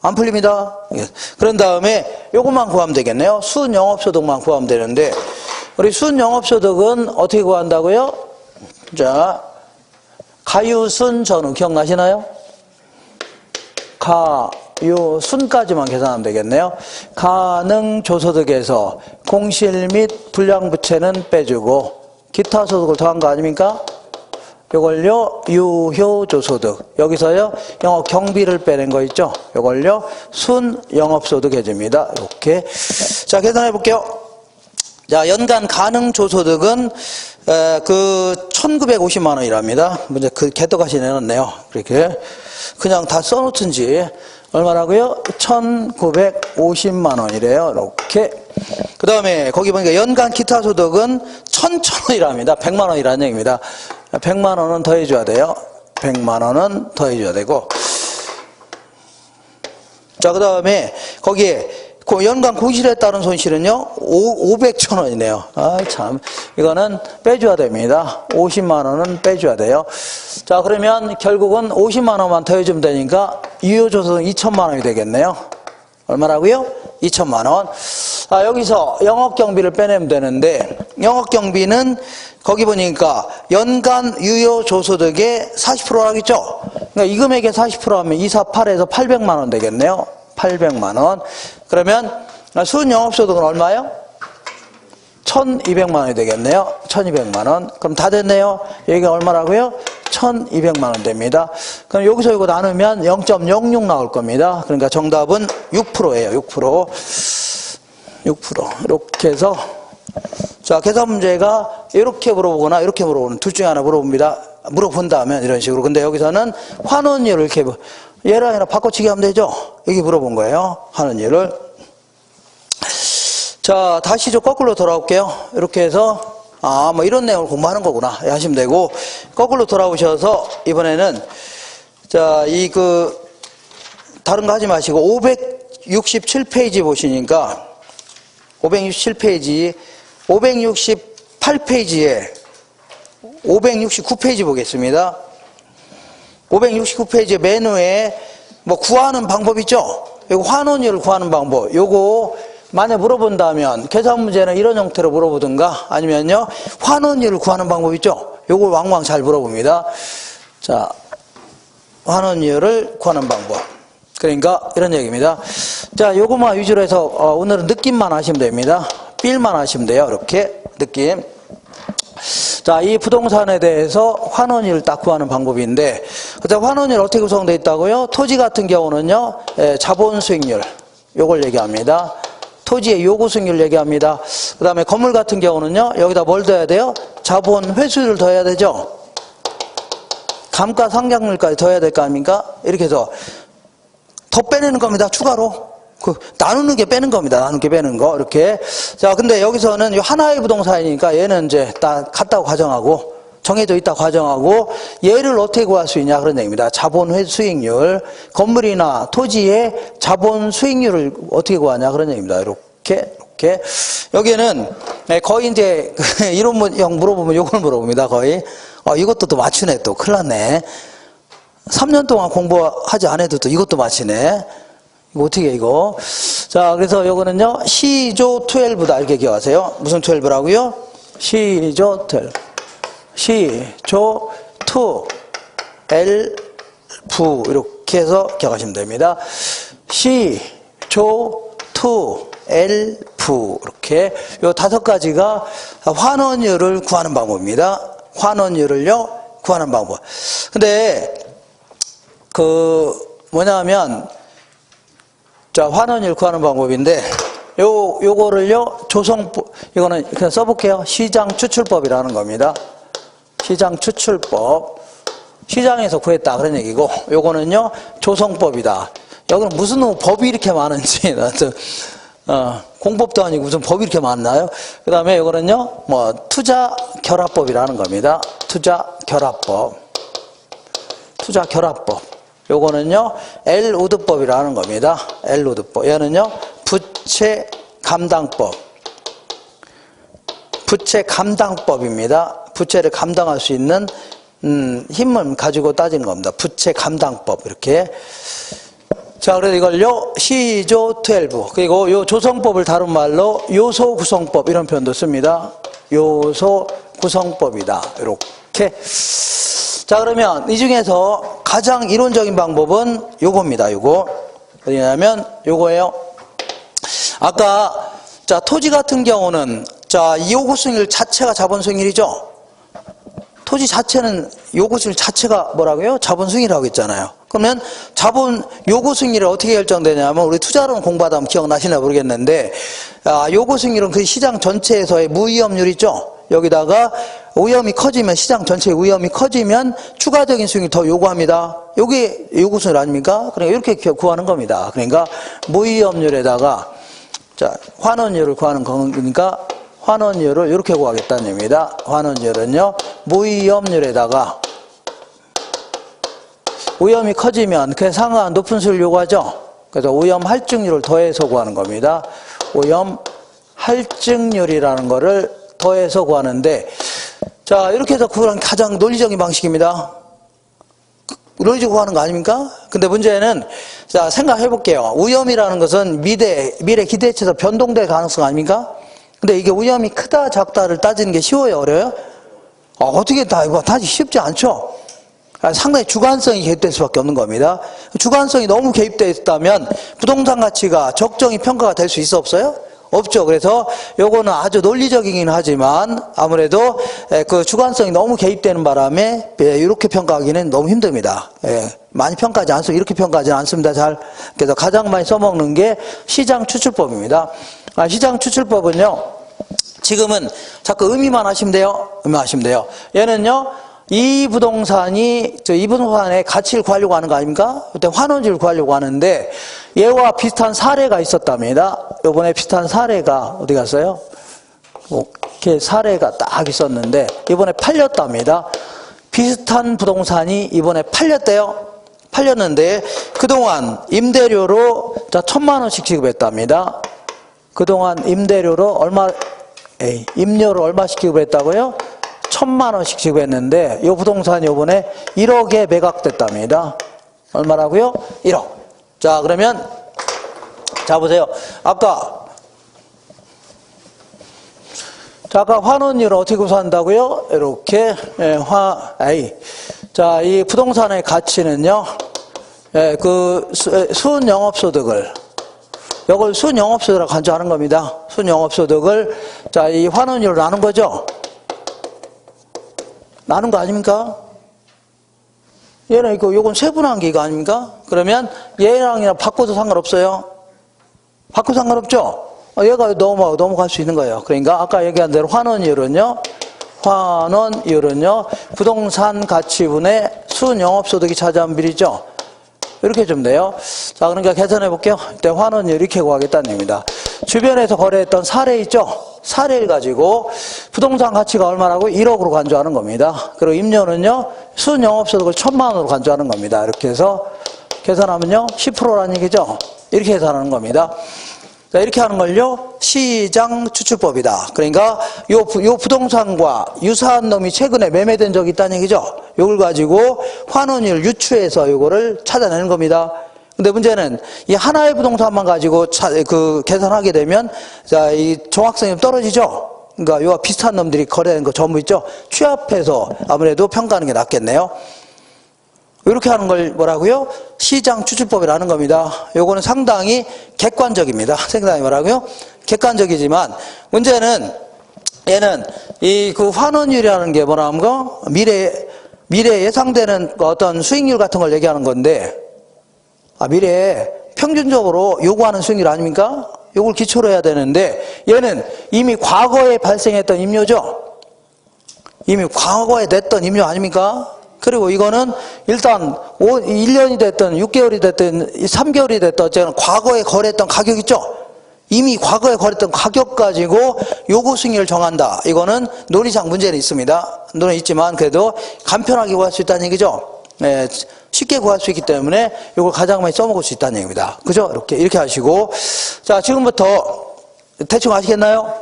안 풀립니다. 그런 다음에 요것만 구하면 되겠네요. 순영업소득만 구하면 되는데, 우리 순영업소득은 어떻게 구한다고요? 자, 가유순전후 기억나시나요? 가유순까지만 계산하면 되겠네요. 가능조소득에서 공실 및 불량부채는 빼주고 기타 소득을 더한 거 아닙니까? 요걸요, 유효조소득. 여기서요, 영업 경비를 빼낸 거 있죠? 요걸요, 순 영업소득 해줍니다. 이렇게. 자, 계산해 볼게요. 자, 연간 가능조소득은, 1950만 원이랍니다. 문제 개떡같이 내놨네요. 이렇게. 그냥 다 써놓든지. 얼마라고요? 1950만 원이래요. 이렇게. 그 다음에, 거기 보니까 연간 기타 소득은 1,000원이랍니다. 100만 원이라는 얘기입니다. 100만 원은 더해줘야 돼요. 100만 원은 더해줘야 되고. 자, 그 다음에 거기에 연간 공실에 따른 손실은요, 500천 원이네요. 아, 참. 이거는 빼줘야 됩니다. 50만 원은 빼줘야 돼요. 자, 그러면 결국은 50만 원만 더해주면 되니까 유효조소득 2천만 원이 되겠네요. 얼마라고요? 2천만 원. 아, 여기서 영업경비를 빼내면 되는데, 영업경비는 거기 보니까 연간 유효조소득의 40%라겠죠? 그러니까 이 금액의 40% 하면 248에서 800만 원 되겠네요. 800만 원. 그러면 순영업소득은 얼마요? 1,200만 원이 되겠네요. 1,200만 원. 그럼 다 됐네요. 여기가 얼마라고요? 1,200만 원 됩니다. 그럼 여기서 이거 나누면 0.06 나올 겁니다. 그러니까 정답은 6%예요. 6%. 6%. 이렇게 해서, 자, 계산 문제가 이렇게 물어보거나 이렇게 물어보는 둘 중에 하나 물어본다면 이런 식으로. 근데 여기서는 환원율을 이렇게, 얘랑 얘랑 바꿔치기 하면 되죠? 여기 물어본 거예요. 환원율을. 자, 다시 좀 거꾸로 돌아올게요. 이렇게 해서, 뭐 이런 내용을 공부하는 거구나. 하시면 되고, 거꾸로 돌아오셔서 이번에는, 자, 다른 거 하지 마시고, 567페이지 보시니까, 568페이지에 569페이지 보겠습니다. 569페이지 메뉴에 뭐 구하는 방법 있죠? 이거 환원율을 구하는 방법. 요거 만약 물어본다면 계산 문제는 이런 형태로 물어보든가 아니면요 환원율을 구하는 방법 있죠? 요걸 왕왕 잘 물어봅니다. 자, 환원율을 구하는 방법. 그러니까 이런 얘기입니다. 자, 요거만 위주로 해서 오늘은 느낌만 하시면 됩니다. 필만 하시면 돼요. 이렇게 느낌. 자, 이 부동산에 대해서 환원율을 딱 구하는 방법인데, 환원율 어떻게 구성되어 있다고요? 토지 같은 경우는요, 자본 수익률 요걸 얘기합니다. 토지의 요구 수익률 얘기합니다. 그 다음에 건물 같은 경우는요, 여기다 뭘 더해야 돼요? 자본 회수율을 더해야 되죠. 감가상각률까지 더해야 될 거 아닙니까? 이렇게 해서 더 빼내는 겁니다. 추가로. 나누는 게 빼는 겁니다. 나누는 게 빼는 거. 이렇게. 자, 근데 여기서는 하나의 부동산이니까 얘는 이제 딱 같다고 가정하고, 정해져 있다고 가정하고, 얘를 어떻게 구할 수 있냐 그런 얘기입니다. 자본 회수 수익률. 건물이나 토지의 자본 수익률을 어떻게 구하냐 그런 얘기입니다. 이렇게. 여기에는 거의 이제 이론형 물어보면 요걸 물어봅니다. 거의. 이것도 또 맞추네. 또 큰일 났네. 3년 동안 공부하지 않아도 또 이것도 맞히네. 이거 어떻게 해, 이거. 자, 그래서 요거는요, 시조 12다. 이렇게 기억하세요. 무슨 12라고요? 시조 12. 시조 2, L, 이렇게 해서 기억하시면 됩니다. 시조 2, L, 이렇게. 요 5가지가 환원율을 구하는 방법입니다. 환원율을요, 구하는 방법. 근데, 뭐냐면, 자, 환원율 구하는 방법인데, 요거를요, 이거는 그냥 써볼게요. 시장 추출법이라는 겁니다. 시장 추출법. 시장에서 구했다. 그런 얘기고, 요거는요, 조성법이다. 여기는 무슨 법이 이렇게 많은지, 공법도 아니고 무슨 법이 이렇게 많나요? 그 다음에 요거는요, 투자 결합법이라는 겁니다. 투자 결합법. 요거는요, 엘우드법이라는 겁니다. 엘우드법. 얘는요, 부채 감당법. 부채 감당법입니다. 부채를 감당할 수 있는 힘을 가지고 따지는 겁니다. 부채 감당법. 이렇게. 자, 그래서 이걸요, 시조 12. 그리고 요 조성법을 다룬 말로 요소 구성법 이런 표현도 씁니다. 요소 구성법이다. 이렇게. 자, 그러면 이 중에서 가장 이론적인 방법은 요겁니다. 요거. 어디냐면 요거예요. 아까 자, 토지 같은 경우는 자, 이 요구 수익률 자체가 자본 수익률이죠. 토지 자체는 요구 수익률 자체가 뭐라고요? 자본 수익률이라고 했잖아요. 그러면 자본 요구 수익률이 어떻게 결정되냐면 우리 투자론 공부하다 보면 기억나시나 모르겠는데 요구 수익률은 그 시장 전체에서의 무위험률 있죠. 여기다가 위험이 커지면 시장 전체의 위험이 커지면 추가적인 수익을 더 요구합니다. 요게 요구 수익률 아닙니까? 그러니까 이렇게 구하는 겁니다. 그러니까 무위험률에다가 자, 환원율을 구하는 거니까 환원율을 이렇게 구하겠다는 얘기입니다. 환원율은요, 무위험률에다가 위험이 커지면 그에 상응한 높은 수익을 요구하죠. 그래서 위험 할증률을 더해서 구하는 겁니다. 위험 할증률이라는 거를 더해서 구하는데, 자, 이렇게 해서 구하는 가장 논리적인 방식입니다. 논리적으로 구하는 거 아닙니까? 근데 문제는, 자, 생각해 볼게요. 위험이라는 것은 미래 기대치에서 변동될 가능성 아닙니까? 근데 이게 위험이 크다, 작다를 따지는 게 쉬워요, 어려워요? 어떻게 이거 다시 쉽지 않죠? 상당히 주관성이 개입될 수밖에 없는 겁니다. 주관성이 너무 개입되어 있다면 부동산 가치가 적정히 평가가 될 수 있어 없어요? 없죠. 그래서 요거는 아주 논리적이긴 하지만 아무래도 그 주관성이 너무 개입되는 바람에 이렇게 평가하기는 너무 힘듭니다. 많이 평가하지 않습니다. 이렇게 평가하지 않습니다. 잘. 그래서 가장 많이 써먹는 게 시장 추출법입니다. 시장 추출법은요, 지금은 자꾸 의미만 하시면 돼요. 의미만 하시면 돼요. 얘는요, 이 부동산의 가치를 구하려고 하는 거 아닙니까? 그때 환원율을 구하려고 하는데 얘와 비슷한 사례가 있었답니다. 요번에 비슷한 사례가 어디 갔어요? 이렇게 사례가 딱 있었는데 이번에 팔렸답니다. 비슷한 부동산이 이번에 팔렸대요. 팔렸는데 그동안 임대료로 1,000만 원씩 지급했답니다. 그동안 임대료로 임료로 얼마씩 지급했다고요? 1,000만 원씩 지급했는데 이 부동산이 이번에 1억에 매각됐답니다. 얼마라고요? 1억. 자, 그러면 자 보세요. 아까 환원율을 어떻게 구사한다고요? 이렇게 자, 이 부동산의 가치는요, 그 순영업소득을 이걸 순영업소득이라고 간주하는 겁니다. 순영업소득을 자, 이 환원율로 나눈 거죠. 나눈 거 아닙니까? 얘는 요건 세분화한 게 이거 아닙니까? 그러면 얘랑이랑 바꿔도 상관없어요. 바꿔도 상관없죠? 얘가 넘어갈 수 있는 거예요. 그러니까 아까 얘기한 대로 환원이율은요, 부동산 가치분의 순영업소득이 차지한 비율이죠. 이렇게 좀 돼요. 자, 그러니까 계산해 볼게요. 일단 환원이율 이렇게 구하겠다는 얘기입니다. 주변에서 거래했던 사례 있죠? 사례를 가지고 부동산 가치가 얼마라고? 1억으로 간주하는 겁니다. 그리고 임료는요, 순영업소득을 1,000만 원으로 간주하는 겁니다. 이렇게 해서 계산하면요, 10%라는 얘기죠? 이렇게 계산하는 겁니다. 자, 이렇게 하는 걸요, 시장 추출법이다. 그러니까 요 부동산과 유사한 놈이 최근에 매매된 적이 있다는 얘기죠. 요걸 가지고 환원율 유추해서 요거를 찾아내는 겁니다. 근데 문제는 이 하나의 부동산만 가지고 계산하게 되면, 자, 이 정확성이 떨어지죠. 그러니까 요와 비슷한 놈들이 거래된 거 전부 있죠. 취합해서 아무래도 평가하는 게 낫겠네요. 이렇게 하는 걸 뭐라고요? 시장 추출법이라는 겁니다. 요거는 상당히 객관적입니다. 상당히 뭐라고요? 객관적이지만 문제는 얘는 이 그 환원율이라는 게 뭐라는 거? 미래에 예상되는 어떤 수익률 같은 걸 얘기하는 건데, 미래에 평균적으로 요구하는 수익률 아닙니까? 요걸 기초로 해야 되는데 얘는 이미 과거에 발생했던 임료죠. 이미 과거에 냈던 임료 아닙니까? 그리고 이거는 일단 1년이 됐든 6개월이 됐든 3개월이 됐든 어쨌든 과거에 거래했던 가격 있죠? 이미 과거에 거래했던 가격 가지고 요구 수익률을 정한다. 이거는 논리상 문제는 있습니다. 논리는 있지만 그래도 간편하게 구할 수 있다는 얘기죠. 네, 쉽게 구할 수 있기 때문에 이걸 가장 많이 써먹을 수 있다는 얘기입니다. 그죠? 이렇게 하시고. 자, 지금부터 대충 아시겠나요?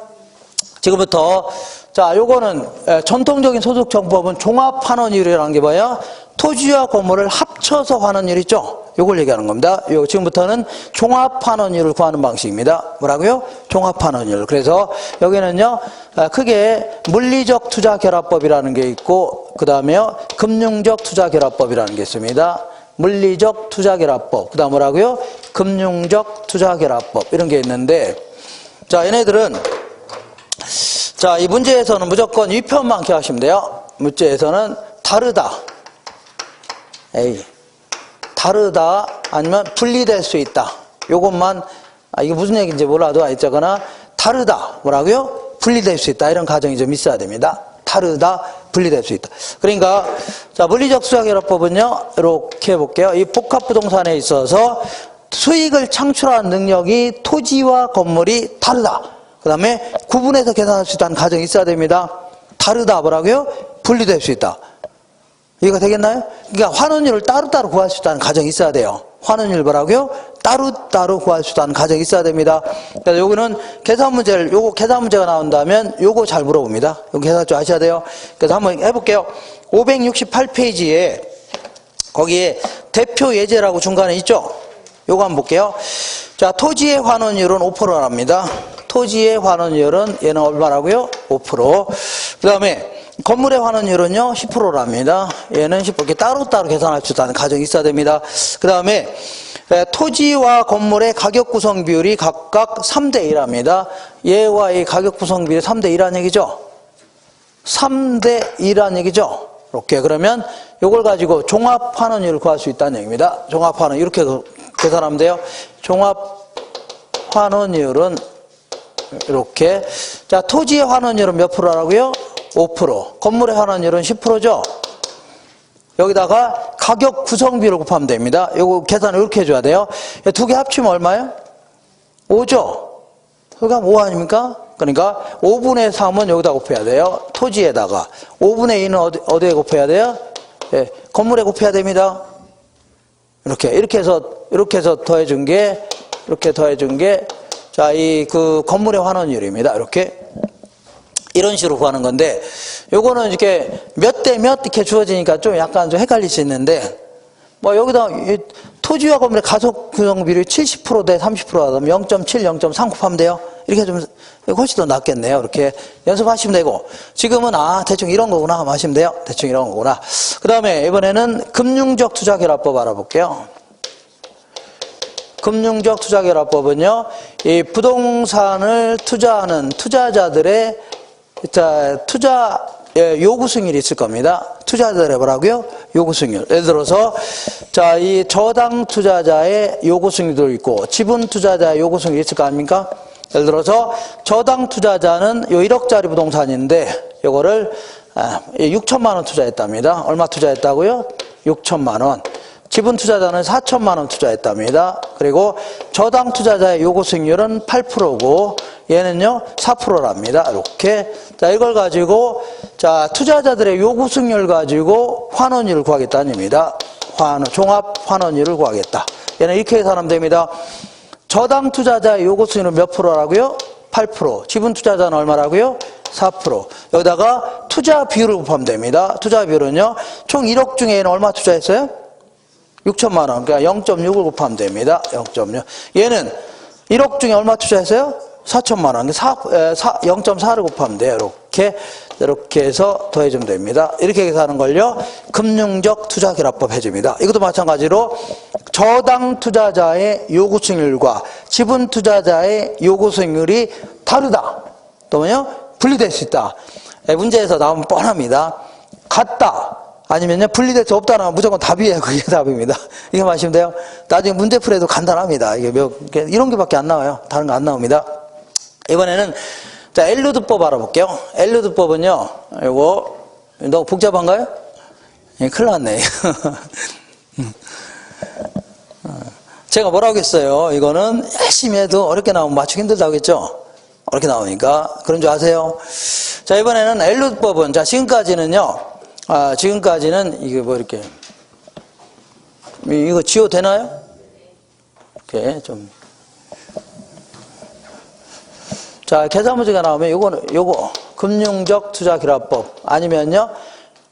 지금부터 자, 요거는 전통적인 소득 정법은 종합 환원율이라는 게 뭐야? 토지와 건물을 합쳐서 환원율 있죠? 요걸 얘기하는 겁니다. 요 지금부터는 종합 환원율을 구하는 방식입니다. 뭐라고요? 종합 환원율. 그래서 여기는요, 크게 물리적 투자 결합법이라는 게 있고, 그 다음에요, 금융적 투자 결합법이라는 게 있습니다. 물리적 투자 결합법. 그 다음 뭐라고요? 금융적 투자 결합법. 이런 게 있는데, 자, 얘네들은 자, 이 문제에서는 무조건 위편만 기억하시면 돼요. 문제에서는 다르다. 다르다 아니면 분리될 수 있다. 요것만 이게 무슨 얘기인지 몰라도 있자거나 다르다 뭐라고요? 분리될 수 있다. 이런 가정이 좀 있어야 됩니다. 다르다, 분리될 수 있다. 그러니까 자, 물리적 투자결합법은요. 이렇게 해볼게요. 이 복합부동산에 있어서 수익을 창출하는 능력이 토지와 건물이 다르다. 그 다음에 구분해서 계산할 수 있다는 가정이 있어야 됩니다. 다르다 뭐라고요? 분리될 수 있다. 이해가 되겠나요? 그러니까 환원율을 따로따로 구할 수 있다는 가정이 있어야 돼요. 환원율 뭐라고요? 따로따로 구할 수 있다는 가정이 있어야 됩니다. 그래서 요거는 계산 문제가 나온다면 요거 잘 물어봅니다. 요거 계산 좀 아셔야 돼요. 그래서 한번 해볼게요. 568페이지에 거기에 대표 예제라고 중간에 있죠? 요거 한번 볼게요. 자, 토지의 환원율은 5%랍니다. 토지의 환원율은 얘는 얼마라고요? 5%. 그 다음에 건물의 환원율은요 10%랍니다. 얘는 10%. 이렇게 따로따로 계산할 수 있다는 가정이 있어야 됩니다. 그 다음에 토지와 건물의 가격 구성 비율이 각각 3대 1합니다. 얘와 이 가격 구성 비율이 3대 1이라는 얘기죠. 3대 2라는 얘기죠. 이렇게 그러면 이걸 가지고 종합 환원율을 구할 수 있다는 얘기입니다. 종합 환원 이렇게 계산하면 돼요. 종합 환원율은 이렇게. 자, 토지의 환원율은 몇 프로라고요? 5%. 건물의 환원율은 10%죠. 여기다가 가격 구성비를 곱하면 됩니다. 요거 계산을 이렇게 해줘야 돼요. 두 개 합치면 얼마예요? 5죠. 그러니까 5 아닙니까? 그러니까 5분의 3은 여기다 곱해야 돼요. 토지에다가. 5분의 2는 어디에 곱해야 돼요? 예, 건물에 곱해야 됩니다. 이렇게 해서 더해준 게, 자, 그 건물의 환원율입니다. 이런 식으로 구하는 건데, 요거는 이렇게 몇 대 몇 이렇게 주어지니까 좀 약간 좀 헷갈릴 수 있는데, 뭐 여기다 토지와 건물의 가속 구성 비율이 70% 대 30% 하면 0.7, 0.3 곱하면 돼요. 이렇게 좀 훨씬 더 낫겠네요. 이렇게 연습하시면 되고, 지금은 대충 이런 거구나 하시면 돼요. 대충 이런 거구나. 그 다음에 이번에는 금융적 투자결합법 알아볼게요. 금융적 투자결합법은요, 이 부동산을 투자하는 투자자들의 투자 요구 수익률이 있을 겁니다. 투자자들의 뭐라고요? 요구 수익률. 예를 들어서 자, 이 저당 투자자의 요구 수익률도 있고 지분 투자자의 요구 수익률이 있을 거 아닙니까? 예를 들어서 저당 투자자는 요 1억짜리 부동산인데 요거를 6천만 원 투자했답니다. 얼마 투자했다고요? 6천만 원. 지분 투자자는 4천만 원 투자했답니다. 그리고 저당 투자자의 요구 수익률은 8%고 얘는요 4%랍니다. 이렇게 자 이걸 가지고 자 투자자들의 요구 수익률 가지고 환원율을 구하겠다는 얘기입니다. 종합 환원율을 구하겠다. 얘는 이렇게 계산하면 됩니다. 저당 투자자의 요구 수익률은 몇 프로라고요? 8%. 지분 투자자는 얼마라고요? 4%. 여기다가 투자 비율을 곱하면 됩니다. 투자 비율은요 총 1억 중에 얘는 얼마 투자했어요? 6천만 원. 그러니까 0.6을 곱하면 됩니다. 0.6. 얘는 1억 중에 얼마 투자했어요? 4천만 원. 0.4를 곱하면 돼요. 이렇게 해서 더해주면 됩니다. 이렇게 계산하는 걸요. 금융적 투자결합법 해줍니다. 이것도 마찬가지로 저당 투자자의 요구 수익률과 지분 투자자의 요구 수익률이 다르다. 또는요 분리될 수 있다. 문제에서 나오면 뻔합니다. 같다. 아니면요 분리될 수 없다 나오면 무조건 답이에요. 그게 답입니다. 이게 마시면 돼요. 나중에 문제 풀이도 간단합니다. 이게 이런 게밖에 안 나와요. 다른 거 안 나옵니다. 이번에는 자 엘루드법 알아볼게요. 엘루드법은요 이거 너무 복잡한가요? 예, 큰일 났네. 제가 뭐라고 했어요? 이거는 열심히 해도 어렵게 나오면 맞추기 힘들다고 했죠? 어렵게 나오니까 그런 줄 아세요? 자 이번에는 엘루드법은 자 지금까지는요 지금까지는 이게 뭐 이렇게 이거 지워 되나요? 이렇게 좀 자 계산 문제가 나오면 요거 금융적 투자결합법 아니면요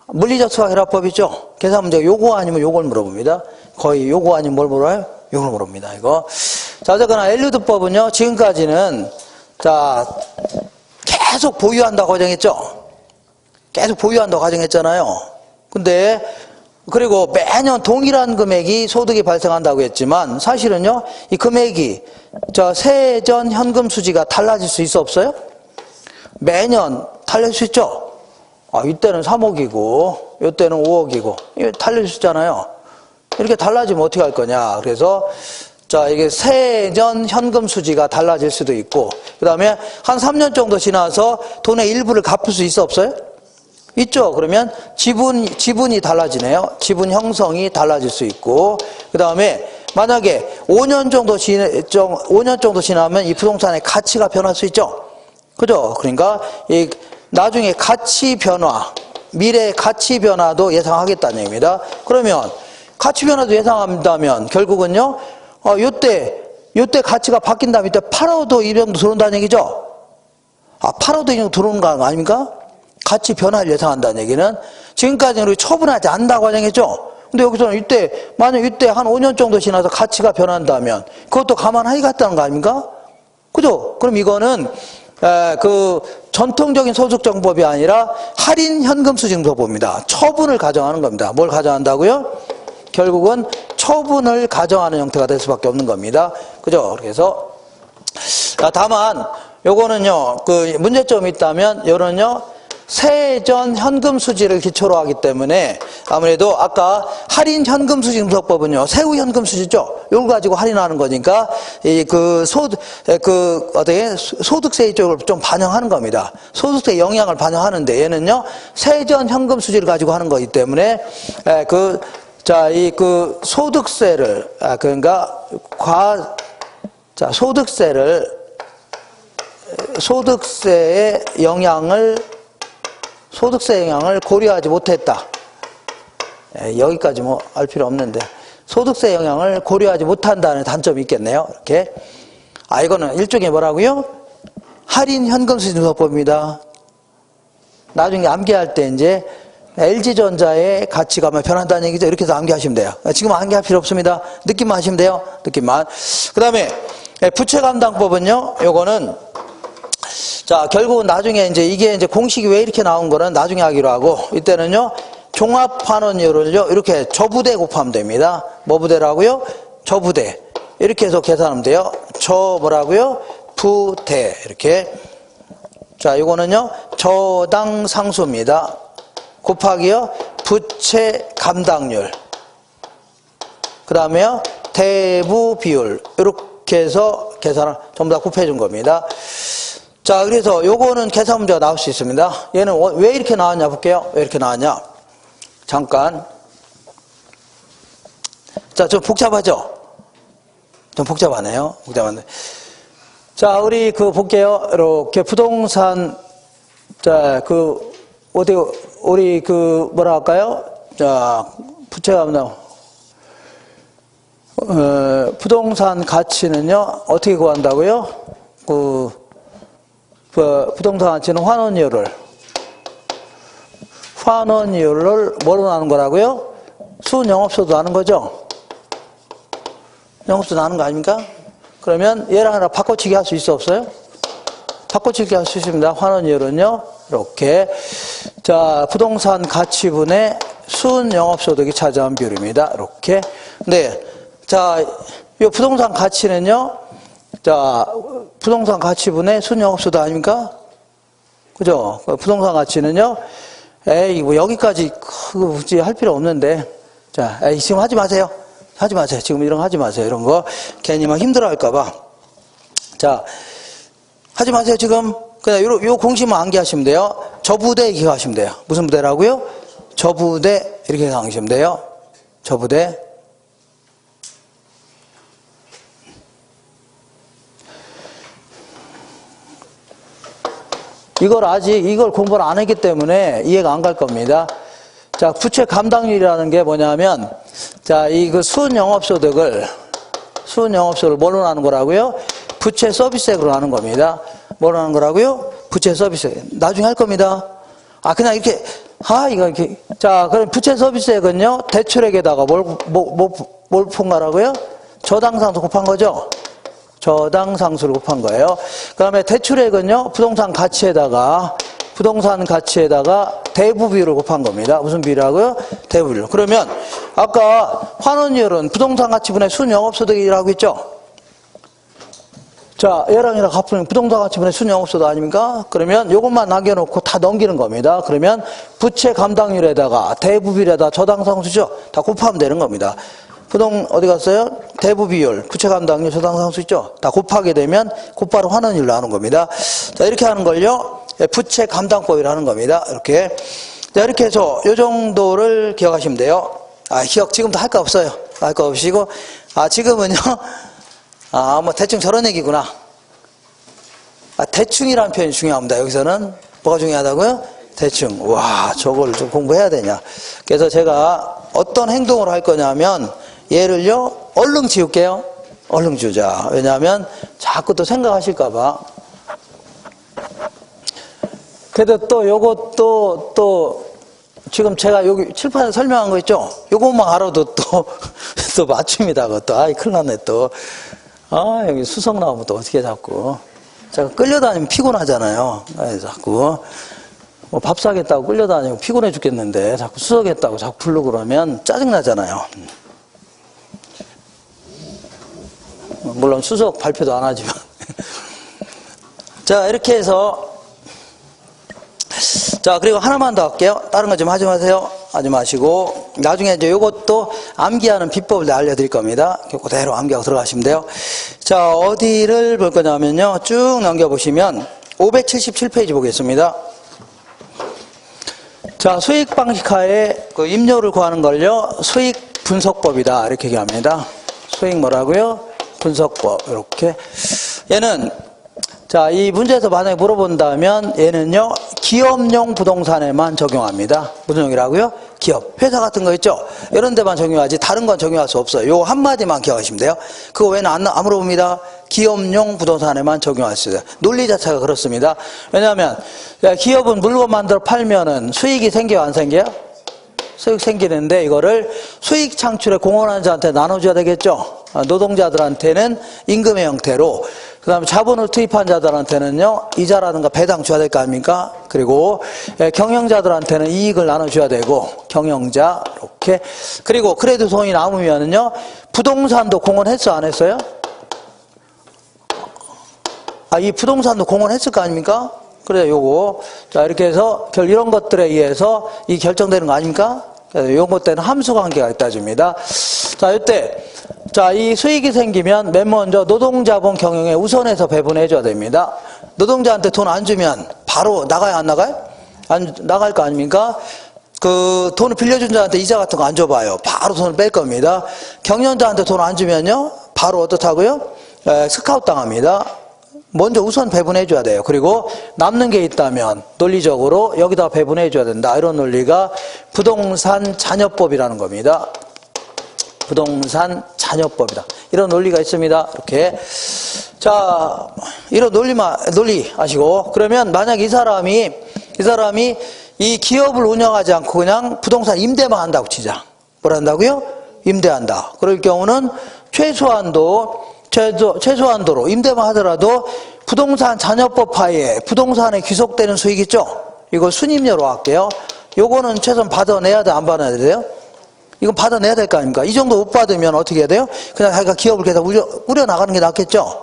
물리적 투자결합법이죠. 계산 문제가 요거 아니면 요걸 물어봅니다. 거의 요거 아니면 뭘 물어요? 요걸 물어봅니다. 이거 자 어쨌거나 엘루드법은요 지금까지는 자 계속 보유한다고 가정했죠. 계속 보유한다고 가정했잖아요. 근데 그리고 매년 동일한 금액이 소득이 발생한다고 했지만 사실은요 이 금액이 저 세해 전 현금 수지가 달라질 수 있어 없어요? 매년 달릴 수 있죠. 이때는 3억이고 이때는 5억이고 이게 달릴 수 있잖아요. 이렇게 달라지면 어떻게 할 거냐. 그래서 자 이게 세해 전 현금 수지가 달라질 수도 있고 그 다음에 한 3년 정도 지나서 돈의 일부를 갚을 수 있어 없어요? 있죠. 그러면 지분이 달라지네요. 지분 형성이 달라질 수 있고 그 다음에 만약에 5년 정도 지나면 이 부동산의 가치가 변할 수 있죠. 그죠? 그러니까 이 나중에 가치 변화, 미래의 가치 변화도 예상하겠다는 얘기입니다. 그러면 가치 변화도 예상한다면 결국은요, 요때 가치가 바뀐다면 이때 8호도 이 정도 들어온다는 얘기죠? 8호도 이 정도 들어오는 거 아닙니까? 가치 변화를 예상한다는 얘기는 지금까지는 우리 처분하지 않는다고 하정했죠? 근데 여기서는 만약 이때 한 5년 정도 지나서 가치가 변한다면 그것도 감안하겠다는 거 아닙니까? 그죠? 그럼 이거는 그 전통적인 소득정법이 아니라 할인 현금수징법입니다. 처분을 가정하는 겁니다. 뭘 가정한다고요? 결국은 처분을 가정하는 형태가 될 수밖에 없는 겁니다. 그죠? 그래서 다만 요거는요 그 문제점이 있다면 요런요 세해 전 현금 수지를 기초로 하기 때문에 아무래도 아까 할인 현금 수지 분석법은요 세후 현금 수지죠. 이걸 가지고 할인하는 거니까 소득세 쪽을 좀 반영하는 겁니다. 소득세 영향을 반영하는데 얘는요 세해 전 현금 수지를 가지고 하는 거기 때문에 소득세를 소득세의 영향을 고려하지 못했다. 여기까지 뭐 알 필요 없는데 소득세 영향을 고려하지 못한다는 단점이 있겠네요. 이렇게 이거는 일종의 뭐라고요? 할인 현금수지분석법입니다. 나중에 암기할 때 이제 LG전자의 가치가 변한다는 얘기죠. 이렇게 해서 암기하시면 돼요. 지금 암기할 필요 없습니다. 느낌만 하시면 돼요. 느낌만. 그 다음에 부채감당법은요. 요거는 자 결국은 나중에 이게 공식이 왜 이렇게 나온 거는 나중에 하기로 하고 이때는요 종합환원율을요 이렇게 저부대 곱하면 됩니다. 뭐 부대라고요? 저부대. 이렇게 해서 계산하면 돼요. 부대 이렇게. 자 이거는요 저당 상수입니다. 곱하기요 부채 감당률. 그 다음에요 대부 비율. 이렇게 해서 계산을 전부 다 곱해 준 겁니다. 자, 그래서 요거는 계산 문제가 나올 수 있습니다. 얘는 왜 이렇게 나왔냐 볼게요. 왜 이렇게 나왔냐. 잠깐. 자, 좀 복잡하죠? 좀 복잡하네요. 복잡한데. 자, 우리 볼게요. 이렇게 부동산, 자, 우리 뭐라 할까요? 자, 부채가 부동산 가치는요, 어떻게 구한다고요? 부동산 가치는 환원이율을 뭐로 나눈 거라고요? 순영업소도 나눈 거죠? 영업소 나눈 거 아닙니까? 그러면 얘랑 하나 바꿔치기 할 수 있어, 없어요? 바꿔치기 할 수 있습니다. 환원이율은요, 이렇게. 자, 부동산 가치분의 순영업소득이 차지한 비율입니다. 이렇게. 네. 자, 이 부동산 가치는요, 자, 부동산 가치분의 순영업소득 아닙니까? 그죠? 부동산 가치는요, 뭐 여기까지 굳이 할 필요 없는데, 자, 지금 하지 마세요. 하지 마세요. 지금 이런 거 하지 마세요. 이런 거. 괜히 막 힘들어 할까봐. 자, 하지 마세요. 지금. 그냥 요 공식만 암기하시면 돼요. 저부대 기억하시면 돼요. 무슨 부대라고요? 저부대. 이렇게 생각하시면 돼요. 저부대. 이걸 공부를 안 했기 때문에 이해가 안 갈 겁니다. 자, 부채 감당률이라는 게 뭐냐면, 자, 순영업소득을 뭘로 나눈 거라고요? 부채 서비스액으로 나눈 겁니다. 뭐로 나눈 거라고요? 부채 서비스액. 나중에 할 겁니다. 그냥 이렇게, 이렇게. 자, 그럼 부채 서비스액은요, 대출액에다가 뭘 푼 거라고요? 저당상수 곱한 거죠? 저당상수를 곱한 거예요. 그 다음에 대출액은요, 부동산 가치에다가 대부비율을 곱한 겁니다. 무슨 비율이라고요? 대부비율. 그러면 아까 환원이율은 부동산 가치분의 순영업소득이라고 했죠? 자, 얘랑 갚으면 부동산 가치분의 순영업소득 아닙니까? 그러면 이것만 남겨놓고 다 넘기는 겁니다. 그러면 부채 감당률에다가 대부비율에다가 저당상수죠? 다 곱하면 되는 겁니다. 어디 갔어요? 대부비율, 부채 감당률, 저당상수 있죠? 다 곱하게 되면 곧바로 환원율로 하는 겁니다. 자, 이렇게 하는 걸요, 부채 감당법이라 하는 겁니다. 이렇게. 자, 이렇게 해서 요 정도를 기억하시면 돼요. 기억 지금도 할 거 없어요. 할 거 없이고, 지금은요, 뭐 대충 저런 얘기구나. 대충이라는 표현이 중요합니다. 여기서는 뭐가 중요하다고요? 대충. 와, 저걸 좀 공부해야 되냐. 그래서 제가 어떤 행동을 할 거냐면, 얘를요, 얼른 지울게요. 얼른 지우자. 왜냐하면 자꾸 또 생각하실까봐. 그래도 또 요것도 또 지금 제가 여기 칠판에 설명한 거 있죠? 요것만 알아도 또 맞춤이다. 그것도. 큰일 났네 또. 여기 수석 나오면 또 어떻게 자꾸. 제가 끌려다니면 피곤하잖아요. 자꾸. 뭐 밥 사겠다고 끌려다니고 피곤해 죽겠는데 자꾸 수석했다고 자꾸 부르고 그러면 짜증나잖아요. 물론 수석 발표도 안 하지만. 자, 이렇게 해서, 자, 그리고 하나만 더 할게요. 다른 거 좀 하지 마세요. 하지 마시고, 나중에 이제 요것도 암기하는 비법을 알려드릴 겁니다. 그대로 암기하고 들어가시면 돼요. 자, 어디를 볼 거냐면요. 쭉 넘겨보시면 577페이지 보겠습니다. 자, 수익 방식하에 임료를 구하는 걸요, 수익 분석법이다. 이렇게 얘기합니다. 수익 뭐라고요? 분석법. 이렇게. 얘는, 자, 이 문제에서 만약에 물어본다면 얘는요, 기업용 부동산에만 적용합니다. 무슨 용이라고요? 기업. 회사 같은 거 있죠? 이런 데만 적용하지 다른 건 적용할 수 없어요. 요 한마디만 기억하시면 돼요. 그거 외에는 안 물어봅니다. 기업용 부동산에만 적용할 수 있어요. 논리 자체가 그렇습니다. 왜냐하면 기업은 물건 만들어 팔면은 수익이 생겨요, 안 생겨요? 수익 생기는데 이거를 수익 창출에 공헌하는 자한테 나눠줘야 되겠죠? 노동자들한테는 임금의 형태로, 그 다음에 자본을 투입한 자들한테는요, 이자라든가 배당 줘야 될 거 아닙니까? 그리고 경영자들한테는 이익을 나눠줘야 되고, 경영자, 이렇게. 그리고 그래도 돈이 남으면은요, 부동산도 공헌했어, 안 했어요? 이 부동산도 공헌했을 거 아닙니까? 그래, 요거. 자, 이렇게 해서 이런 것들에 의해서 이 결정되는 거 아닙니까? 그래서 요것 때는 함수 관계가 있다 줍니다. 자, 이때 자, 이 수익이 생기면 맨 먼저 노동자본 경영에 우선해서 배분해 줘야 됩니다. 노동자한테 돈 안 주면 바로 나가요, 안 나가요? 안 나갈 거 아닙니까? 그 돈을 빌려준 자한테 이자 같은 거 안 줘봐요. 바로 돈을 뺄 겁니다. 경영자한테 돈 안 주면요, 바로 어떻다고요? 스카웃 당합니다. 먼저 우선 배분해 줘야 돼요. 그리고 남는 게 있다면 논리적으로 여기다 배분해 줘야 된다. 이런 논리가 부동산 잔여법이라는 겁니다. 부동산 잔여법이다. 이런 논리가 있습니다. 이렇게. 자, 이런 논리 아시고, 그러면 만약 이 사람이 이 기업을 운영하지 않고 그냥 부동산 임대만 한다고 치자. 뭘 한다고요? 임대한다. 그럴 경우는 최소한도로 임대만 하더라도 부동산 잔여법 하에 부동산에 귀속되는 수익 있죠? 이거 순임료로 할게요. 요거는 최소한 받아내야 돼, 안 받아내야 돼요? 이건 받아내야 될 거 아닙니까? 이 정도 못 받으면 어떻게 해야 돼요? 그냥 자기가 기업을 계속 꾸려나가는 게 낫겠죠?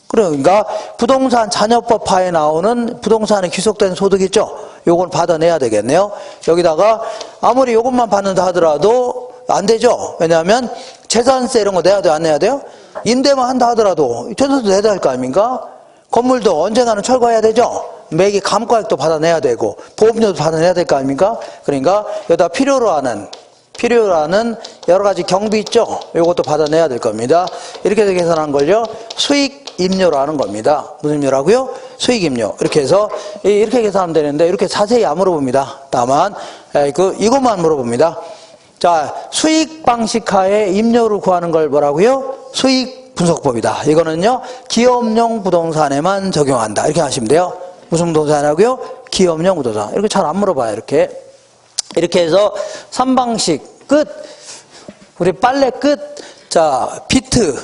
그러니까 부동산 잔여법 하에 나오는 부동산에 귀속된 소득 있죠? 요걸 받아내야 되겠네요. 여기다가 아무리 요것만 받는다 하더라도 안 되죠? 왜냐하면 재산세 이런 거 내야 돼요? 안 내야 돼요? 임대만 한다 하더라도 재산세 내야 될 거 아닙니까? 건물도 언젠가는 철거해야 되죠? 매기 감가액도 받아내야 되고 보험료도 받아내야 될 거 아닙니까? 그러니까 여기다 필요로 하는 여러 가지 경비 있죠? 이것도 받아내야 될 겁니다. 이렇게 해서 계산한 걸요, 수익임료로 하는 겁니다. 무슨 임료라고요? 수익임료. 이렇게 해서, 이렇게 계산하면 되는데, 이렇게 자세히 안 물어봅니다. 다만, 이것만 물어봅니다. 자, 수익 방식 하에 임료를 구하는 걸 뭐라고요? 수익 분석법이다. 이거는요, 기업용 부동산에만 적용한다. 이렇게 하시면 돼요. 무슨 부동산이라고요? 기업용 부동산. 이렇게 잘 안 물어봐요, 이렇게. 이렇게 해서 3방식 끝. 우리 빨래 끝. 자, 비트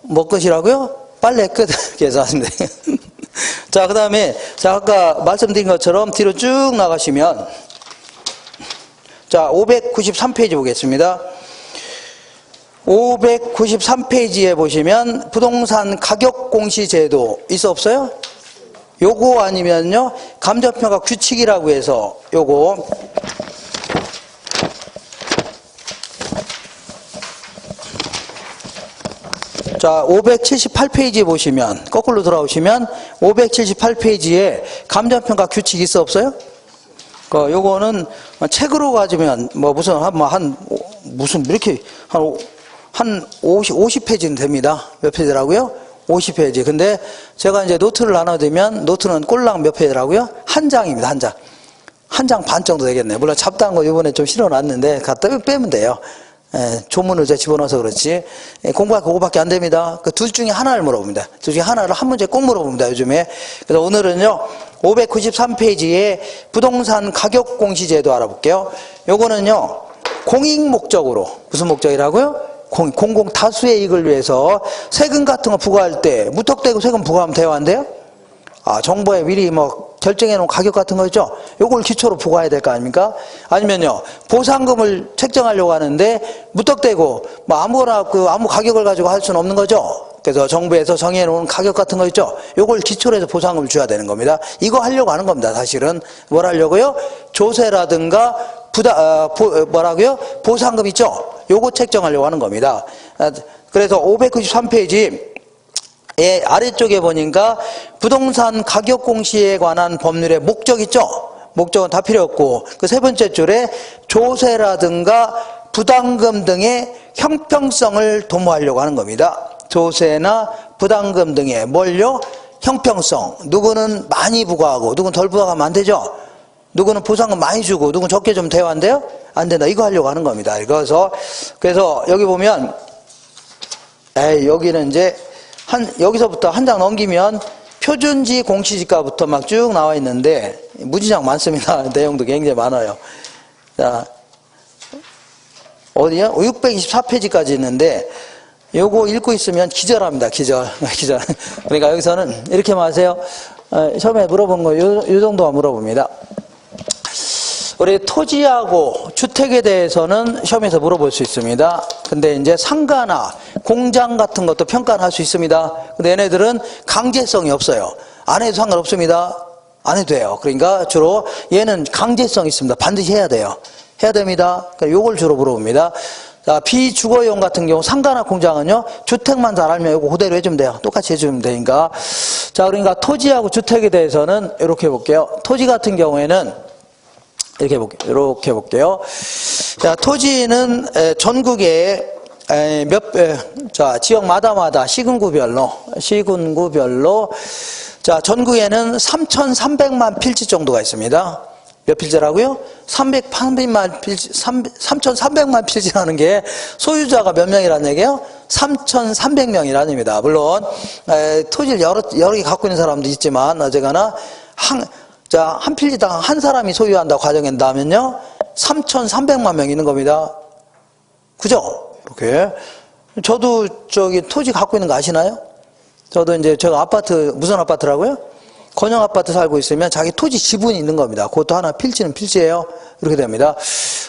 뭐 끝이라고요? 빨래 끝. 이렇게 해서 하시면 돼요. 자, 그 다음에 자, 아까 말씀드린 것처럼 뒤로 쭉 나가시면 자, 593페이지 보겠습니다. 593페이지에 보시면 부동산 가격 공시 제도 있어 없어요? 요거 아니면요, 감정평가 규칙이라고 해서 요거 자, 578페이지 보시면 거꾸로 돌아오시면 578페이지에 감정평가 규칙 있어 없어요? 요거는 책으로 가지면 뭐 무슨 무슨 이렇게 한 50페이지는 됩니다. 몇 페이지라고요? 50페이지. 근데 제가 이제 노트를 나눠드리면 노트는 꼴랑 몇 페이지라고요? 한 장입니다. 한 장. 한 장 반 정도 되겠네요. 물론 잡다한 거 이번에 좀 실어놨는데 갖다 빼면 돼요. 조문을 제가 집어넣어서 그렇지. 공부할 거 그거밖에 안 됩니다. 그 둘 중에 하나를 물어봅니다. 둘 중에 하나를 한 문제 꼭 물어봅니다, 요즘에. 그래서 오늘은요, 593페이지에 부동산 가격 공시 제도 알아볼게요. 요거는요, 공익 목적으로, 무슨 목적이라고요? 공공 다수의 이익을 위해서 세금 같은 거 부과할 때 무턱대고 세금 부과하면 돼요, 안 돼요? 정부에 미리 뭐 결정해 놓은 가격 같은 거 있죠? 요걸 기초로 부과해야 될 거 아닙니까? 아니면요, 보상금을 책정하려고 하는데 무턱대고 뭐 아무거나 아무 가격을 가지고 할 수는 없는 거죠? 그래서 정부에서 정해 놓은 가격 같은 거 있죠? 요걸 기초로 해서 보상금을 줘야 되는 겁니다. 이거 하려고 하는 겁니다, 사실은. 뭘 하려고요? 조세라든가 뭐라고요? 보상금 있죠? 요거 책정하려고 하는 겁니다. 그래서 593페이지 아래쪽에 보니까 부동산 가격 공시에 관한 법률의 목적 있죠? 목적은 다 필요 없고 그 세 번째 줄에 조세라든가 부담금 등의 형평성을 도모하려고 하는 겁니다. 조세나 부담금 등의 뭘요? 형평성. 누구는 많이 부과하고 누구는 덜 부과하면 안 되죠? 누구는 보상금 많이 주고 누구는 적게 좀 돼야 안 돼요? 안 된다. 이거 하려고 하는 겁니다. 그래서 여기 보면 여기는 이제 여기서부터 한 장 넘기면 표준지 공시지가부터 막 쭉 나와 있는데 무지장 많습니다. 내용도 굉장히 많아요. 자, 어디요? 624페이지까지 있는데 요거 읽고 있으면 기절합니다. 기절. 그러니까 여기서는 이렇게 마세요. 처음에 물어본 거 요 정도만 물어봅니다. 우리 토지하고 주택에 대해서는 시험에서 물어볼 수 있습니다. 근데 이제 상가나 공장 같은 것도 평가를 할 수 있습니다. 근데 얘네들은 강제성이 없어요. 안 해도 상관없습니다. 안 해도 돼요. 그러니까 주로 얘는 강제성이 있습니다. 반드시 해야 돼요. 해야 됩니다. 그러니까 요걸 주로 물어봅니다. 자, 비주거용 같은 경우 상가나 공장은요, 주택만 잘 알면 이거 그대로 해주면 돼요. 똑같이 해주면 되니까. 자, 그러니까 토지하고 주택에 대해서는 이렇게 해볼게요. 토지 같은 경우에는 이렇게 해볼게요. 자, 토지는 전국에 자, 지역마다마다 시군구별로, 자, 전국에는 3,300만 필지 정도가 있습니다. 몇 필지라고요? 3,300만 필지라는 게 소유자가 몇 명이라는 얘기예요? 3,300명이라는 얘기입니다. 물론 토지를 여러 개 갖고 있는 사람도 있지만 어쨌거나 한 필지당 한 사람이 소유한다고 가정한다면요 3,300만 명이 있는 겁니다. 그죠? 이렇게. 저도 토지 갖고 있는 거 아시나요? 저도 이제 제가 아파트, 무슨 아파트라고요? 건영 아파트 살고 있으면 자기 토지 지분이 있는 겁니다. 그것도 하나 필지는 필지예요. 이렇게 됩니다.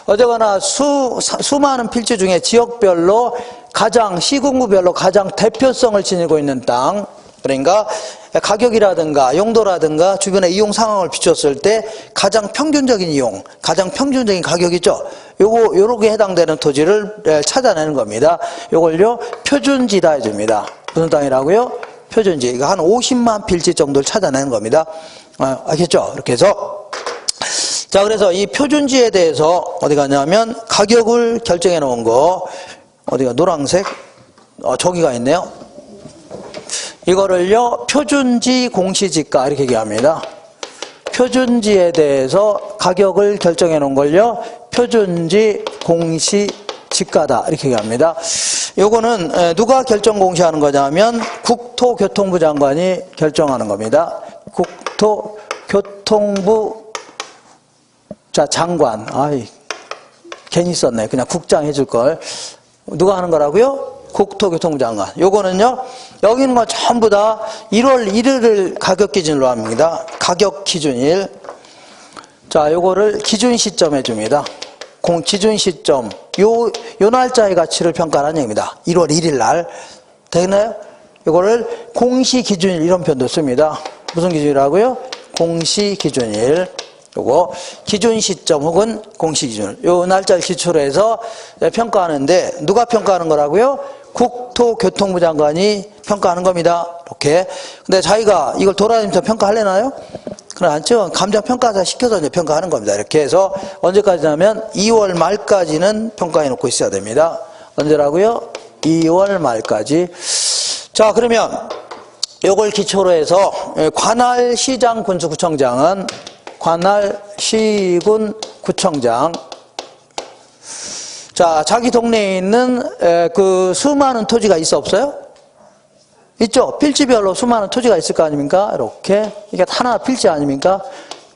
어쨌거나 수많은 필지 중에 지역별로 시군구별로 가장 대표성을 지니고 있는 땅, 그러니까 가격이라든가 용도라든가 주변의 이용 상황을 비췄을 때 가장 평균적인 이용, 가장 평균적인 가격이죠. 요렇게 해당되는 토지를 찾아내는 겁니다. 요걸요 표준지다 해줍니다. 무슨 땅이라고요? 표준지. 이거 한 50만 필지 정도를 찾아내는 겁니다. 알겠죠? 이렇게 해서. 자, 그래서 이 표준지에 대해서 어디 가냐면 가격을 결정해 놓은 거, 어디가 노란색? 저기가 있네요. 이거를요, 표준지 공시지가 이렇게 얘기합니다. 표준지에 대해서 가격을 결정해 놓은 걸요, 표준지 공시지가다 이렇게 얘기합니다. 요거는 누가 결정 공시하는 거냐면 국토교통부 장관이 결정하는 겁니다. 국토교통부 장관. 괜히 썼네. 그냥 국장 해줄 걸. 누가 하는 거라고요? 국토교통부 장관. 요거는요, 여기 있는 거 전부 다 1월 1일을 가격 기준으로 합니다. 가격 기준일. 자, 요거를 기준 시점 해줍니다. 기준 시점. 요 날짜의 가치를 평가하는 얘기입니다. 1월 1일 날. 되겠나요? 요거를 공시기준일 이런 표현도 씁니다. 무슨 기준이라고요? 공시기준일. 요거 기준 시점 혹은 공시기준. 요 날짜를 기초로 해서 평가하는데 누가 평가하는 거라고요? 국토교통부 장관이 평가하는 겁니다. 이렇게. 근데 자기가 이걸 돌아다니면서 평가하려나요? 그건 않죠. 감정평가사 시켜서 이제 평가하는 겁니다. 이렇게 해서 언제까지냐면 2월 말까지는 평가해 놓고 있어야 됩니다. 언제라고요? 2월 말까지. 자, 그러면 요걸 기초로 해서 관할 시장 군수구청장은 관할 시군 구청장. 자, 자기 동네에 있는 그 수많은 토지가 있어 없어요? 있죠? 필지별로 수많은 토지가 있을 거 아닙니까? 이렇게. 이게 하나 필지 아닙니까?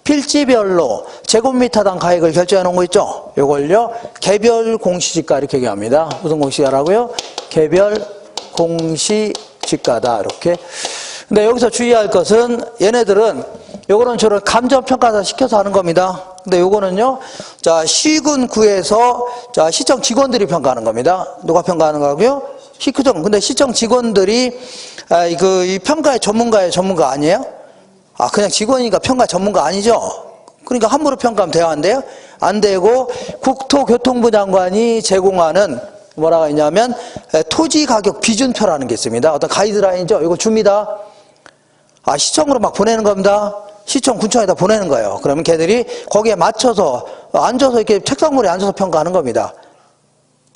필지별로 제곱미터당 가액을 결정해 놓은 거 있죠? 요걸요, 개별 공시지가 이렇게 얘기합니다. 무슨 공시지가라고요? 개별 공시지가다. 이렇게. 근데 여기서 주의할 것은 얘네들은 요거는 저를 감정평가사 시켜서 하는 겁니다. 근데 요거는요, 자, 시군구에서 자, 시청 직원들이 평가하는 겁니다. 누가 평가하는 거고요? 시청. 근데 시청 직원들이 이 평가의 전문가 아니에요? 그냥 직원이니까 평가 전문가 아니죠? 그러니까 함부로 평가하면 돼요, 안 돼요? 안 되고, 국토교통부 장관이 제공하는 뭐라고 했냐면, 토지 가격 비준표라는 게 있습니다. 어떤 가이드라인이죠? 이거 줍니다. 시청으로 막 보내는 겁니다. 시청, 군청에다 보내는 거예요. 그러면 걔들이 거기에 맞춰서, 앉아서 이렇게 책상물에 앉아서 평가하는 겁니다.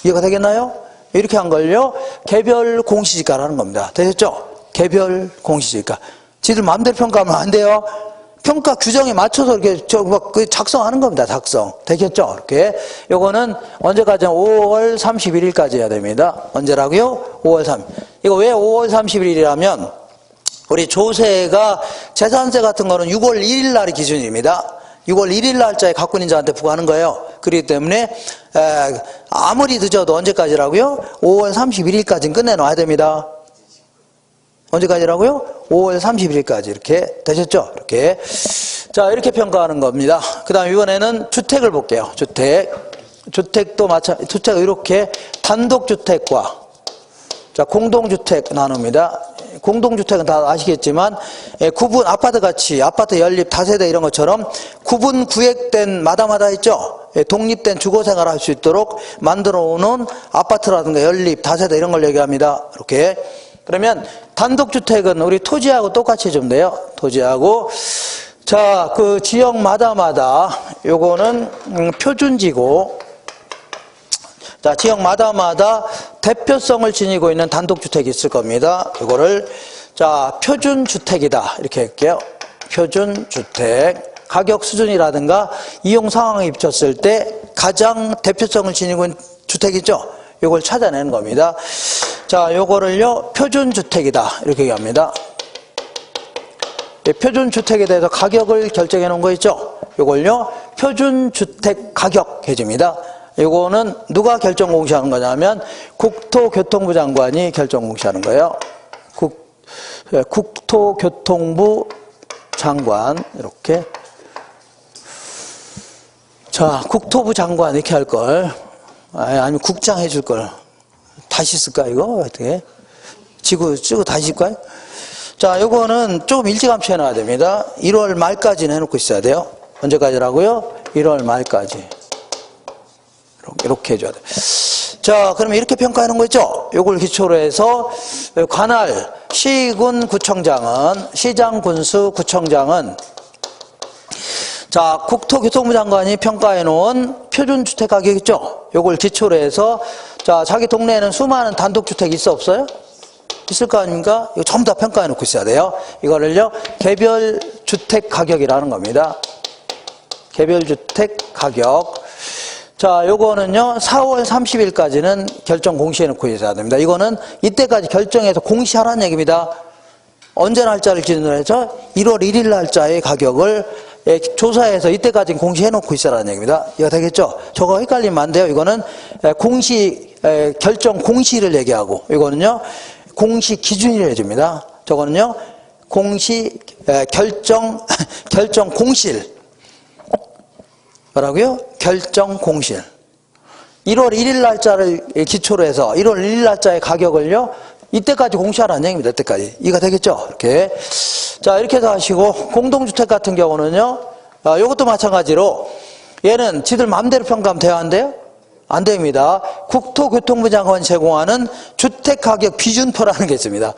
이해가 되겠나요? 이렇게 한 걸요, 개별 공시지가라는 겁니다. 되셨죠? 개별 공시지가. 지들 마음대로 평가하면 안 돼요. 평가 규정에 맞춰서 이렇게 작성하는 겁니다. 작성. 되겠죠? 이렇게. 요거는 언제까지? 5월 31일까지 해야 됩니다. 언제라고요? 5월 3일. 이거 왜 5월 31일이라면, 우리 조세가 재산세 같은 거는 6월 1일 날이 기준입니다. 6월 1일 날짜에 갖고 있는 자한테 부과하는 거예요. 그렇기 때문에 아무리 늦어도 언제까지라고요? 5월 31일까지는 끝내놔야 됩니다. 언제까지라고요? 5월 31일까지. 이렇게 되셨죠? 이렇게. 자, 이렇게 평가하는 겁니다. 그 다음 이번에는 주택을 볼게요. 주택도 주택 이렇게 단독주택과 자, 공동주택 나눕니다. 공동주택은 다 아시겠지만 구분 아파트 같이 아파트 연립 다세대 이런 것처럼 구분 구획된 마다마다 있죠. 독립된 주거생활을 할 수 있도록 만들어 놓은 아파트라든가 연립, 다세대 이런 걸 얘기합니다. 이렇게. 그러면 단독주택은 우리 토지하고 똑같이 해주면 돼요. 토지하고. 자, 그 지역마다 요거는 표준지고, 자, 지역마다 대표성을 지니고 있는 단독주택이 있을 겁니다. 이거를, 자, 표준주택이다. 이렇게 할게요. 표준주택. 가격 수준이라든가 이용 상황에 비쳤을 때 가장 대표성을 지니고 있는 주택이죠. 이걸 찾아내는 겁니다. 자, 요거를요, 표준주택이다. 이렇게 얘기합니다. 표준주택에 대해서 가격을 결정해 놓은 거 있죠? 요걸요, 표준주택 가격 해줍니다. 요거는 누가 결정 공시하는 거냐면 국토교통부 장관이 결정 공시하는 거예요. 국토교통부 장관, 이렇게. 자, 국토부 장관 이렇게 할 걸. 아니면 국장 해줄 걸. 다시 쓸까, 이거? 어떻게? 지구 다시 쓸까요? 자, 요거는 조금 일찌감치 해놔야 됩니다. 1월 말까지는 해놓고 있어야 돼요. 언제까지라고요? 1월 말까지. 이렇게 해줘야 돼요. 자, 그러면 이렇게 평가하는 거 있죠? 요걸 기초로 해서 관할, 시군 구청장은, 시장, 군수, 구청장은 자, 국토교통부 장관이 평가해 놓은 표준주택 가격 있죠? 요걸 기초로 해서 자, 자기 동네에는 수많은 단독주택이 있어 없어요? 있을 거 아닙니까? 이거 전부 다 평가해 놓고 있어야 돼요. 이거를요, 개별주택 가격이라는 겁니다. 개별주택 가격. 자, 요거는요, 4월 30일까지는 결정 공시해 놓고 있어야 됩니다. 이거는 이때까지 결정해서 공시하라는 얘기입니다. 언제 날짜를 기준으로 해서 1월 1일 날짜의 가격을 조사해서 이때까지 공시해 놓고 있어라는 얘기입니다. 이거 되겠죠? 저거 헷갈리면 안 돼요. 이거는 결정 공시를 얘기하고, 이거는요, 공시 기준을 해줍니다. 저거는요, 결정 공실. 뭐라고요? 결정 공실. 1월 1일 날짜를 기초로 해서 1월 1일 날짜의 가격을요, 이때까지 공시하라는 얘기입니다. 이때까지. 이해가 되겠죠? 이렇게. 자, 이렇게 해서 하시고, 공동주택 같은 경우는요, 이것도 마찬가지로, 얘는 지들 마음대로 평가하면 돼요? 안 돼요? 안 됩니다. 국토교통부 장관이 제공하는 주택가격 기준표라는 게 있습니다.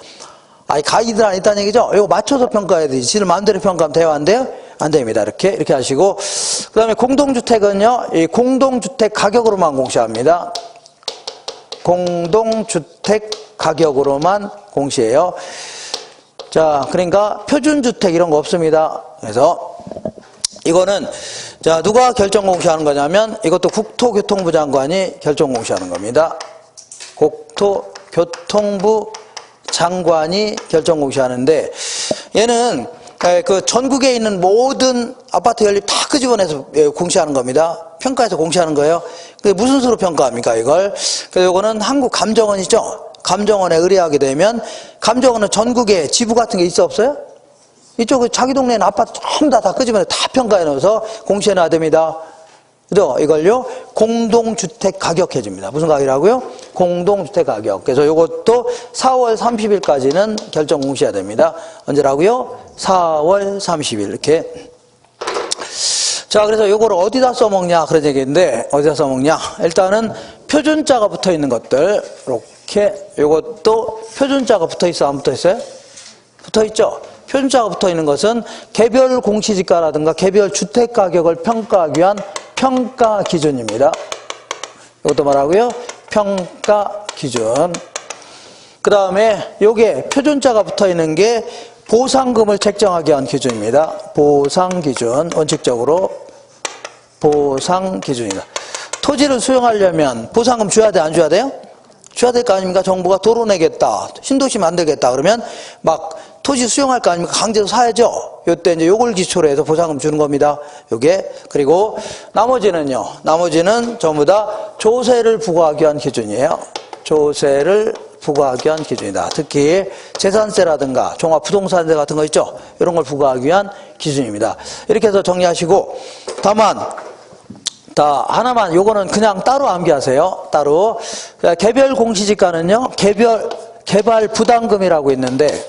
가이드라인 있다는 얘기죠? 이거 맞춰서 평가해야 되지. 지들 마음대로 평가하면 돼요? 안 돼요? 안 됩니다. 이렇게 하시고. 그 다음에 공동주택은요, 이 공동주택 가격으로만 공시합니다. 공동주택 가격으로만 공시해요. 자, 그러니까 표준주택 이런 거 없습니다. 그래서 이거는 자, 누가 결정 공시하는 거냐면 이것도 국토교통부 장관이 결정 공시하는 겁니다. 국토교통부 장관이 결정 공시하는데 얘는 그 전국에 있는 모든 아파트 연립 다 끄집어내서 공시하는 겁니다. 평가해서 공시하는 거예요. 근데 무슨 수로 평가합니까, 이걸? 그래서 이거는 한국감정원 있죠? 감정원에 의뢰하게 되면 감정원은 전국에 지부 같은 게 있어 없어요? 이쪽 자기 동네에는 아파트 전부 다 끄집어내서 다 평가해 놓아서 공시해 놔야 됩니다. 그죠? 이걸요, 공동주택 가격 해줍니다. 무슨 가격이라고요? 공동주택 가격. 그래서 이것도 4월 30일까지는 결정 공시해야 됩니다. 언제라고요? 4월 30일. 이렇게. 자, 그래서 이거를 어디다 써먹냐? 그런 얘기인데, 어디다 써먹냐? 일단은 표준자가 붙어 있는 것들. 이렇게. 이것도 표준자가 붙어 있어? 안 붙어 있어요? 붙어 있죠? 표준자가 붙어 있는 것은 개별 공시지가라든가 개별 주택 가격을 평가하기 위한 평가 기준입니다. 이것도 말하고요. 평가 기준. 그 다음에 요게 표준자가 붙어 있는 게 보상금을 책정하기 위한 기준입니다. 보상 기준. 원칙적으로 보상 기준이다. 토지를 수용하려면 보상금 줘야 돼, 안 줘야 돼요? 줘야 될 거 아닙니까? 정부가 도로 내겠다, 신도시 만들겠다 그러면 막 토지 수용할 거 아닙니까? 강제로 사야죠. 요때 이제 요걸 기초로 해서 보상금 주는 겁니다. 요게. 그리고 나머지는요. 나머지는 전부 다 조세를 부과하기 위한 기준이에요. 조세를 부과하기 위한 기준이다. 특히 재산세라든가 종합부동산세 같은 거 있죠. 이런 걸 부과하기 위한 기준입니다. 이렇게 해서 정리하시고, 다만 하나만 요거는 그냥 따로 암기하세요. 따로. 개별 공시지가는요. 개발 부담금이라고 있는데,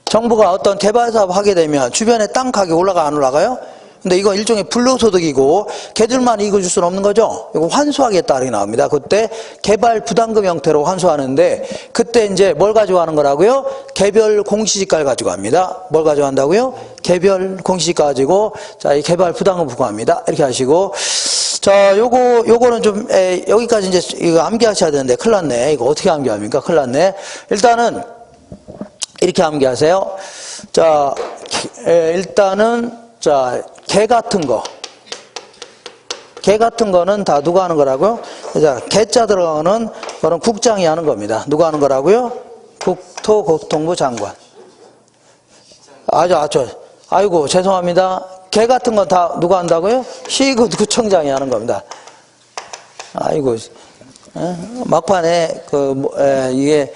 정부가 어떤 개발 사업 하게 되면 주변에 땅 가격 올라가 안 올라가요? 근데 이거 일종의 불로소득이고 걔들만 이익을 줄 수는 없는 거죠. 이거 환수하겠다 이렇게 나옵니다. 그때 개발 부담금 형태로 환수하는데 그때 이제 뭘 가져가는 거라고요? 개별 공시지가를 가져갑니다. 뭘 가져간다고요? 개별 공시지가 가지고 자, 이 개발 부담금 부과합니다. 이렇게 하시고 자, 요거는 좀 여기까지 이제 이거 암기하셔야 되는데 큰일 났네. 이거 어떻게 암기합니까? 큰일 났네. 일단은 이렇게 암기하세요. 자, 일단은 자, 개 같은 거는 다 누가 하는 거라고요? 자, 개자 들어가는 거는 국장이 하는 겁니다. 누가 하는 거라고요? 국토교통부 장관. 아이고, 죄송합니다. 개 같은 건 다 누가 한다고요? 시구청장이 하는 겁니다. 아이고, 막판에, 이게,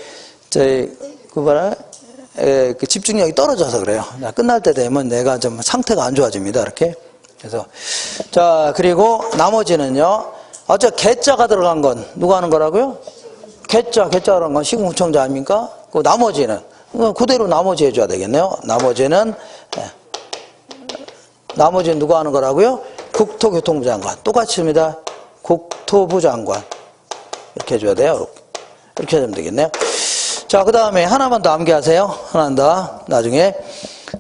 그 집중력이 떨어져서 그래요. 끝날 때 되면 내가 좀 상태가 안 좋아집니다. 이렇게. 그래서. 자, 그리고 나머지는요. 개자가 들어간 건 누가 하는 거라고요? 개자 들어간 건 시군구청장 아닙니까? 그 나머지는. 그대로 나머지 해줘야 되겠네요. 나머지는 누가 하는 거라고요? 국토교통부 장관. 똑같습니다. 국토부 장관. 이렇게 해줘야 돼요. 이렇게 하면 되겠네요. 자, 그 다음에 하나만 더 암기하세요. 하나 더. 나중에.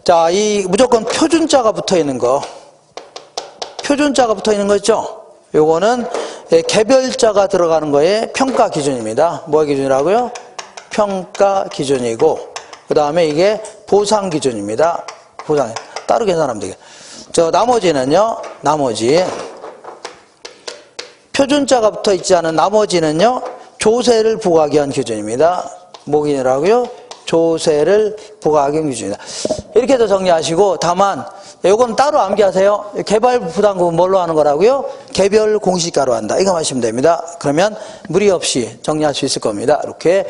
자, 이 무조건 표준자가 붙어 있는 거. 표준자가 붙어 있는 거 있죠? 요거는 개별자가 들어가는 거에 평가 기준입니다. 뭐의 기준이라고요? 평가 기준이고, 그 다음에 이게 보상 기준입니다. 보상. 따로 계산하면 되겠네. 나머지는요, 표준자가 붙어 있지 않은 나머지는요, 조세를 부과하기 위한 기준입니다. 뭐 기준이라고요? 조세를 부과하기 위한 기준이다. 이렇게 해서 정리하시고, 다만, 요건 따로 암기하세요. 개발 부담금은 뭘로 하는 거라고요? 개별 공시가로 한다. 이거 하시면 됩니다. 그러면 무리 없이 정리할 수 있을 겁니다. 이렇게.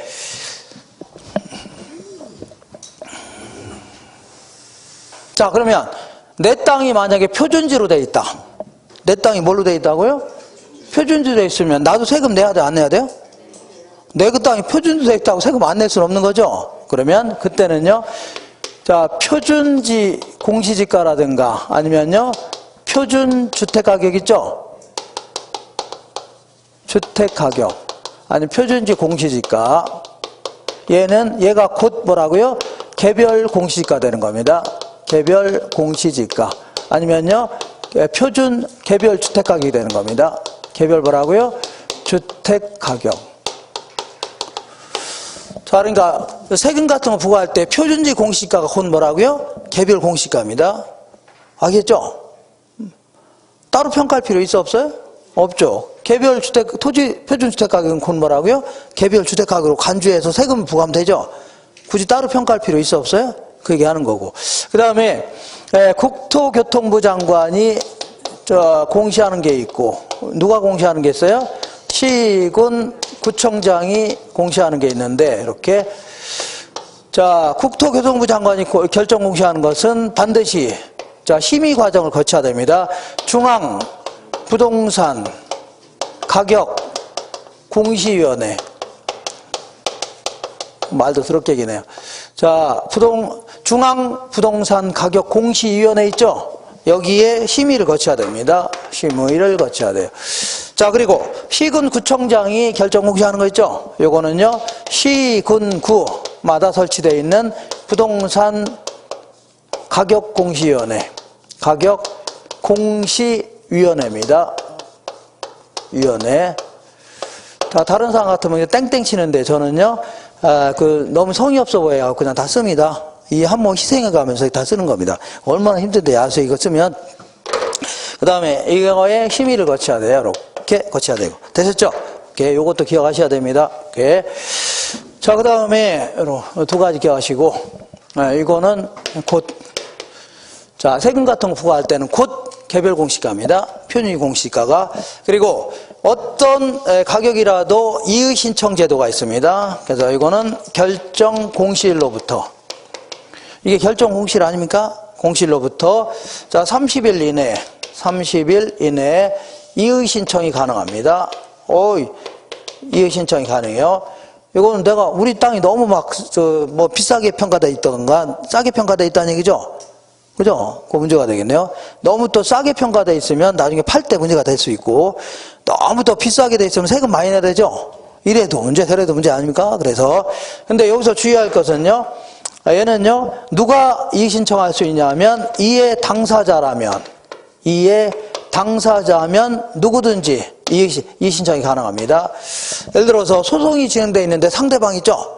자, 그러면 내 땅이 만약에 표준지로 돼 있다. 내 땅이 뭘로 돼 있다고요? 표준지로 돼 있으면 나도 세금 내야 돼, 안 내야 돼요? 내 그 땅이 표준지로 돼 있다고 세금 안 낼 수는 없는 거죠? 그러면 그때는요, 자, 표준지 공시지가라든가 아니면요, 표준 주택가격 있죠? 주택가격. 아니면 표준지 공시지가. 얘가 곧 뭐라고요? 개별 공시지가 되는 겁니다. 개별 공시지가. 아니면요, 표준 개별 주택가격이 되는 겁니다. 개별 뭐라고요? 주택가격. 자, 그러니까 세금 같은 거 부과할 때 표준지 공시가가 곧 뭐라고요? 개별 공시가입니다. 알겠죠? 따로 평가할 필요 있어 없어요? 없죠. 개별 주택 토지 표준 주택 가격은 곧 뭐라고요? 개별 주택 가격으로 간주해서 세금 부과하면 되죠. 굳이 따로 평가할 필요 있어 없어요? 그 얘기하는 거고. 그다음에 국토교통부 장관이 공시하는 게 있고, 누가 공시하는 게 있어요? 시군 구청장이 공시하는 게 있는데, 이렇게. 자, 국토교통부 장관이 결정 공시하는 것은 반드시, 자, 심의 과정을 거쳐야 됩니다. 중앙 부동산 가격 공시위원회. 말도 더럽게 얘기네요. 자, 중앙 부동산 가격 공시위원회 있죠? 여기에 심의를 거쳐야 됩니다. 심의를 거쳐야 돼요. 자, 그리고 시군구청장이 결정 공시하는 거 있죠? 요거는요, 시군구마다 설치되어 있는 부동산 가격 공시위원회, 가격 공시위원회입니다. 위원회. 자, 다른 사람 같으면 땡땡 치는데 저는요, 너무 성의 없어 보여요. 그냥 다 씁니다. 이 한몫 희생해 가면서 다 쓰는 겁니다. 얼마나 힘든데, 야수 이거 쓰면. 그 다음에 이거에 심의를 거쳐야 돼요. 이렇게 거쳐야 되고. 되셨죠? 이렇게 요것도 기억하셔야 됩니다. 이렇게. 자, 그 다음에 두 가지 기억하시고, 이거는 곧, 자, 세금 같은 거 부과할 때는 곧 개별 공시가입니다. 표준이 공시가가. 그리고 어떤 가격이라도 이의 신청 제도가 있습니다. 그래서 이거는 결정 공시일로부터, 이게 결정 공시일 아닙니까? 공시일로부터 자 30일 이내에 이의 신청이 가능합니다. 이의 신청이 가능해요. 이거는 내가 우리 땅이 너무 막 비싸게 평가돼 있다던가 싸게 평가돼 있다는 얘기죠. 그죠? 그 문제가 되겠네요. 너무 또 싸게 평가돼 있으면 나중에 팔 때 문제가 될 수 있고, 너무 더 비싸게 돼 있으면 세금 많이 내야 되죠? 이래도 문제, 저래도 문제 아닙니까? 그래서, 근데 여기서 주의할 것은요, 얘는요, 누가 이의 신청할 수 있냐면, 이의 당사자라면 누구든지 이의 신청이 가능합니다. 예를 들어서 소송이 진행되어 있는데 상대방 있죠?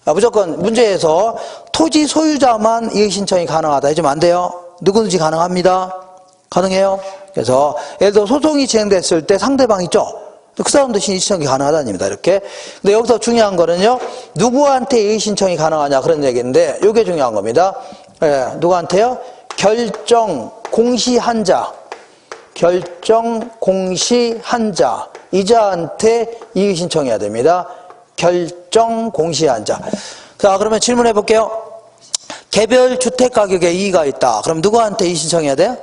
무조건 문제에서 토지 소유자만 이의 신청이 가능하다 해주면 안 돼요. 누구든지 가능합니다. 가능해요. 그래서 예를 들어 소송이 진행됐을 때 상대방 있죠? 그 사람도 이의 신청이 가능하다입니다. 이렇게. 근데 여기서 중요한 거는요, 누구한테 이의 신청이 가능하냐 그런 얘기인데 이게 중요한 겁니다. 예, 누구한테요? 결정 공시한 자, 이자한테 이의 신청해야 됩니다. 결정 공시한 자. 자, 그러면 질문해 볼게요. 개별 주택 가격에 이의가 있다. 그럼 누구한테 이의 신청해야 돼요?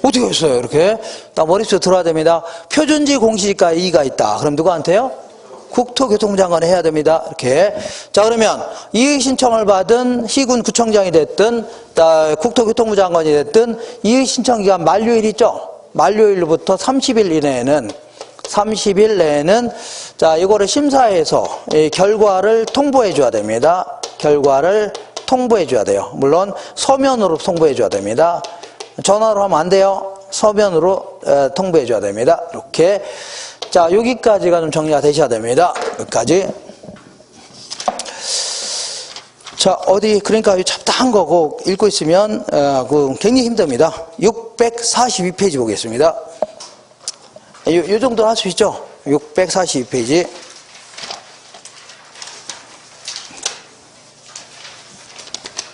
어떻게 했어요? 이렇게 딱 머릿속에 들어야 됩니다. 표준지 공시지가에 이의가 있다. 그럼 누구한테요? 국토교통부 장관에 해야 됩니다. 이렇게. 자, 그러면 이의 신청을 받은 시군 구청장이 됐든 국토교통부 장관이 됐든 이의 신청 기간 만료일 있죠? 만료일로부터 30일 내에는 자, 이거를 심사해서 이 결과를 통보해 줘야 됩니다. 결과를 통보해 줘야 돼요. 물론 서면으로 통보해 줘야 됩니다. 전화로 하면 안 돼요. 서면으로 통보해 줘야 됩니다. 이렇게. 자, 여기까지가 좀 정리가 되셔야 됩니다. 여기까지. 자, 그러니까 이 잡다한 거고 읽고 있으면 굉장히 힘듭니다. 642페이지 보겠습니다. 요 정도는 할 수 있죠? 642페이지.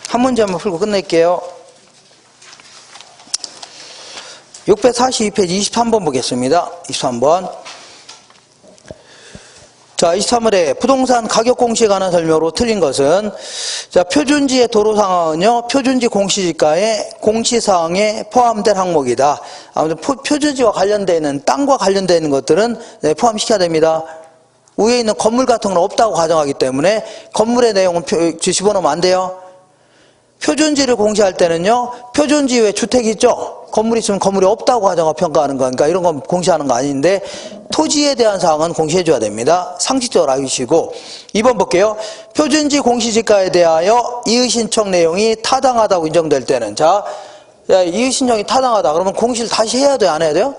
한 문제 한번 풀고 끝낼게요. 642페이지 23번 보겠습니다. 23번. 자, 23번에 부동산 가격 공시에 관한 설명으로 틀린 것은, 자, 표준지의 도로 상황은요, 표준지 공시지가의 공시사항에 포함된 항목이다. 아무튼 표준지와 관련되는, 땅과 관련되는 것들은 포함시켜야 됩니다. 위에 있는 건물 같은 건 없다고 가정하기 때문에 건물의 내용은 집어넣으면 안 돼요. 표준지를 공시할 때는요, 표준지 외에 주택이 있죠? 건물이 있으면 건물이 없다고 가정하고 평가하는 거니까 이런 건 공시하는 거 아닌데, 토지에 대한 사항은 공시해줘야 됩니다. 상식적으로 알으시고. 2번 볼게요. 표준지 공시지가에 대하여 이의 신청 내용이 타당하다고 인정될 때는, 자, 이의 신청이 타당하다. 그러면 공시를 다시 해야 돼요? 안 해야 돼요?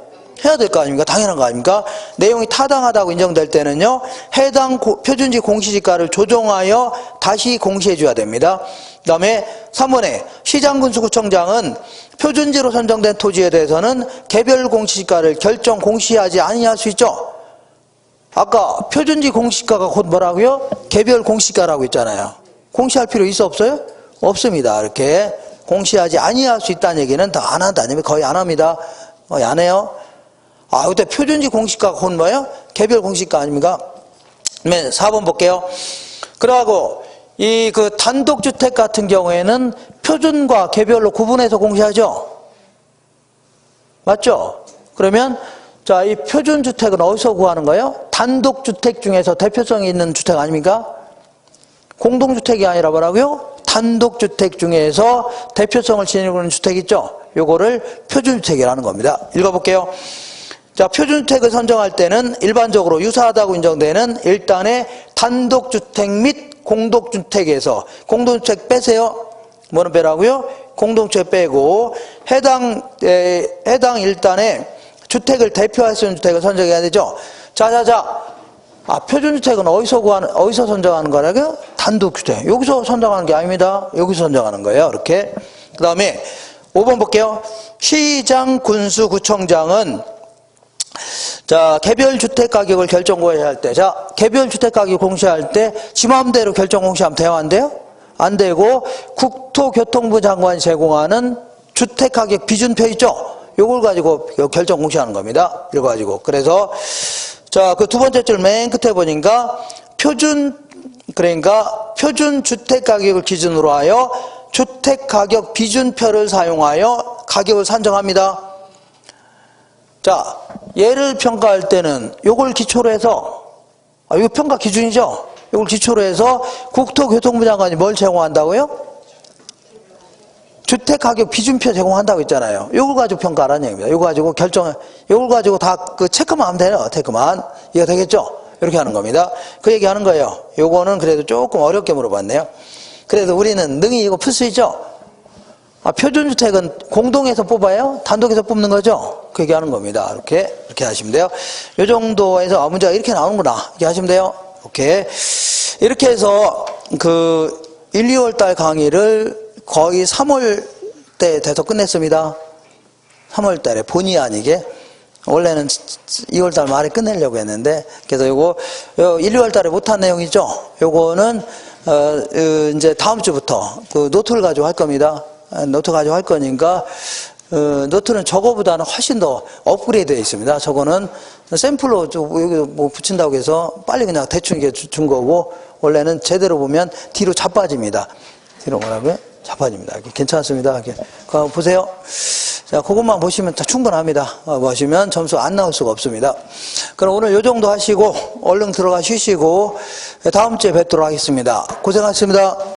해야 될 거 아닙니까? 당연한 거 아닙니까? 내용이 타당하다고 인정될 때는요, 해당 표준지 공시지가를 조정하여 다시 공시해줘야 됩니다. 그 다음에 3번에 시장군수구청장은 표준지로 선정된 토지에 대해서는 개별 공시지가를 결정 공시하지 아니할 수 있죠. 아까 표준지 공시지가가 곧 뭐라고요? 개별 공시지가라고 했잖아요. 공시할 필요 있어 없어요? 없습니다. 이렇게 공시하지 아니할 수 있다는 얘기는 다 안 한다는 거의 안 합니다. 거의 안 해요. 그때 표준지 공시지가가 곧 뭐예요? 개별 공시지가 아닙니까? 그러면 4번 볼게요. 그러고 그 단독주택 같은 경우에는 표준과 개별로 구분해서 공시하죠? 맞죠? 그러면, 자, 이 표준주택은 어디서 구하는 거예요? 단독주택 중에서 대표성이 있는 주택 아닙니까? 공동주택이 아니라 뭐라고요? 단독주택 중에서 대표성을 지니고 있는 주택 있죠? 요거를 표준주택이라는 겁니다. 읽어볼게요. 자, 표준주택을 선정할 때는 일반적으로 유사하다고 인정되는 일단의 단독주택 및 공동주택에서, 공동주택 빼세요. 뭐는 빼라고요? 공동주택 빼고 해당 일단의 주택을 대표할 수 있는 주택을 선정해야 되죠. 자자자. 표준주택은 어디서 선정하는 거라고요? 단독주택. 여기서 선정하는 게 아닙니다. 여기서 선정하는 거예요. 이렇게. 그 다음에 5번 볼게요. 시장, 군수, 구청장은 자, 개별 주택 가격을 결정 공시할 때, 자, 개별 주택 가격 공시할 때 지 마음대로 결정 공시하면 돼요, 안 돼요? 안 되고 국토교통부 장관이 제공하는 주택 가격 비준표 있죠? 요걸 가지고 결정 공시하는 겁니다. 이거 가지고. 그래서 자, 그 두 번째 줄 맨 끝에 보니까 그러니까 표준 주택 가격을 기준으로 하여 주택 가격 비준표를 사용하여 가격을 산정합니다. 자, 얘를 평가할 때는 요걸 기초로 해서, 이거 평가 기준이죠? 요걸 기초로 해서 국토교통부 장관이 뭘 제공한다고요? 주택가격 비준표 제공한다고 했잖아요. 요걸 가지고 평가하라는 얘기입니다. 요거 가지고 요걸 가지고 다 그 체크만 하면 돼요. 체크만. 이해가 되겠죠? 이렇게 하는 겁니다. 그 얘기 하는 거예요. 요거는 그래도 조금 어렵게 물어봤네요. 그래도 우리는 능히 이거 풀 수 있죠? 표준주택은 공동에서 뽑아요? 단독에서 뽑는 거죠? 그 얘기 하는 겁니다. 이렇게 하시면 돼요. 요 정도에서, 문제가 이렇게 나오는구나. 이렇게 하시면 돼요. 오케이. 이렇게 해서, 1, 2월 달 강의를 거의 3월 때 돼서 끝냈습니다. 3월 달에 본의 아니게. 원래는 2월 달 말에 끝내려고 했는데, 그래서 요거, 1, 2월 달에 못한 내용이죠? 요거는, 이제 다음 주부터 노트를 가지고 할 겁니다. 노트 가지고 할 거니까, 노트는 저거보다는 훨씬 더 업그레이드 되어 있습니다. 저거는 샘플로 여기 뭐 붙인다고 해서 빨리 그냥 대충 이게 준 거고, 원래는 제대로 보면 뒤로 자빠집니다. 뒤로 뭐라고요? 자빠집니다. 괜찮습니다. 이렇게. 보세요. 자, 그것만 보시면 다 충분합니다. 보시면 점수 안 나올 수가 없습니다. 그럼 오늘 요 정도 하시고, 얼른 들어가 쉬시고, 다음 주에 뵙도록 하겠습니다. 고생하셨습니다.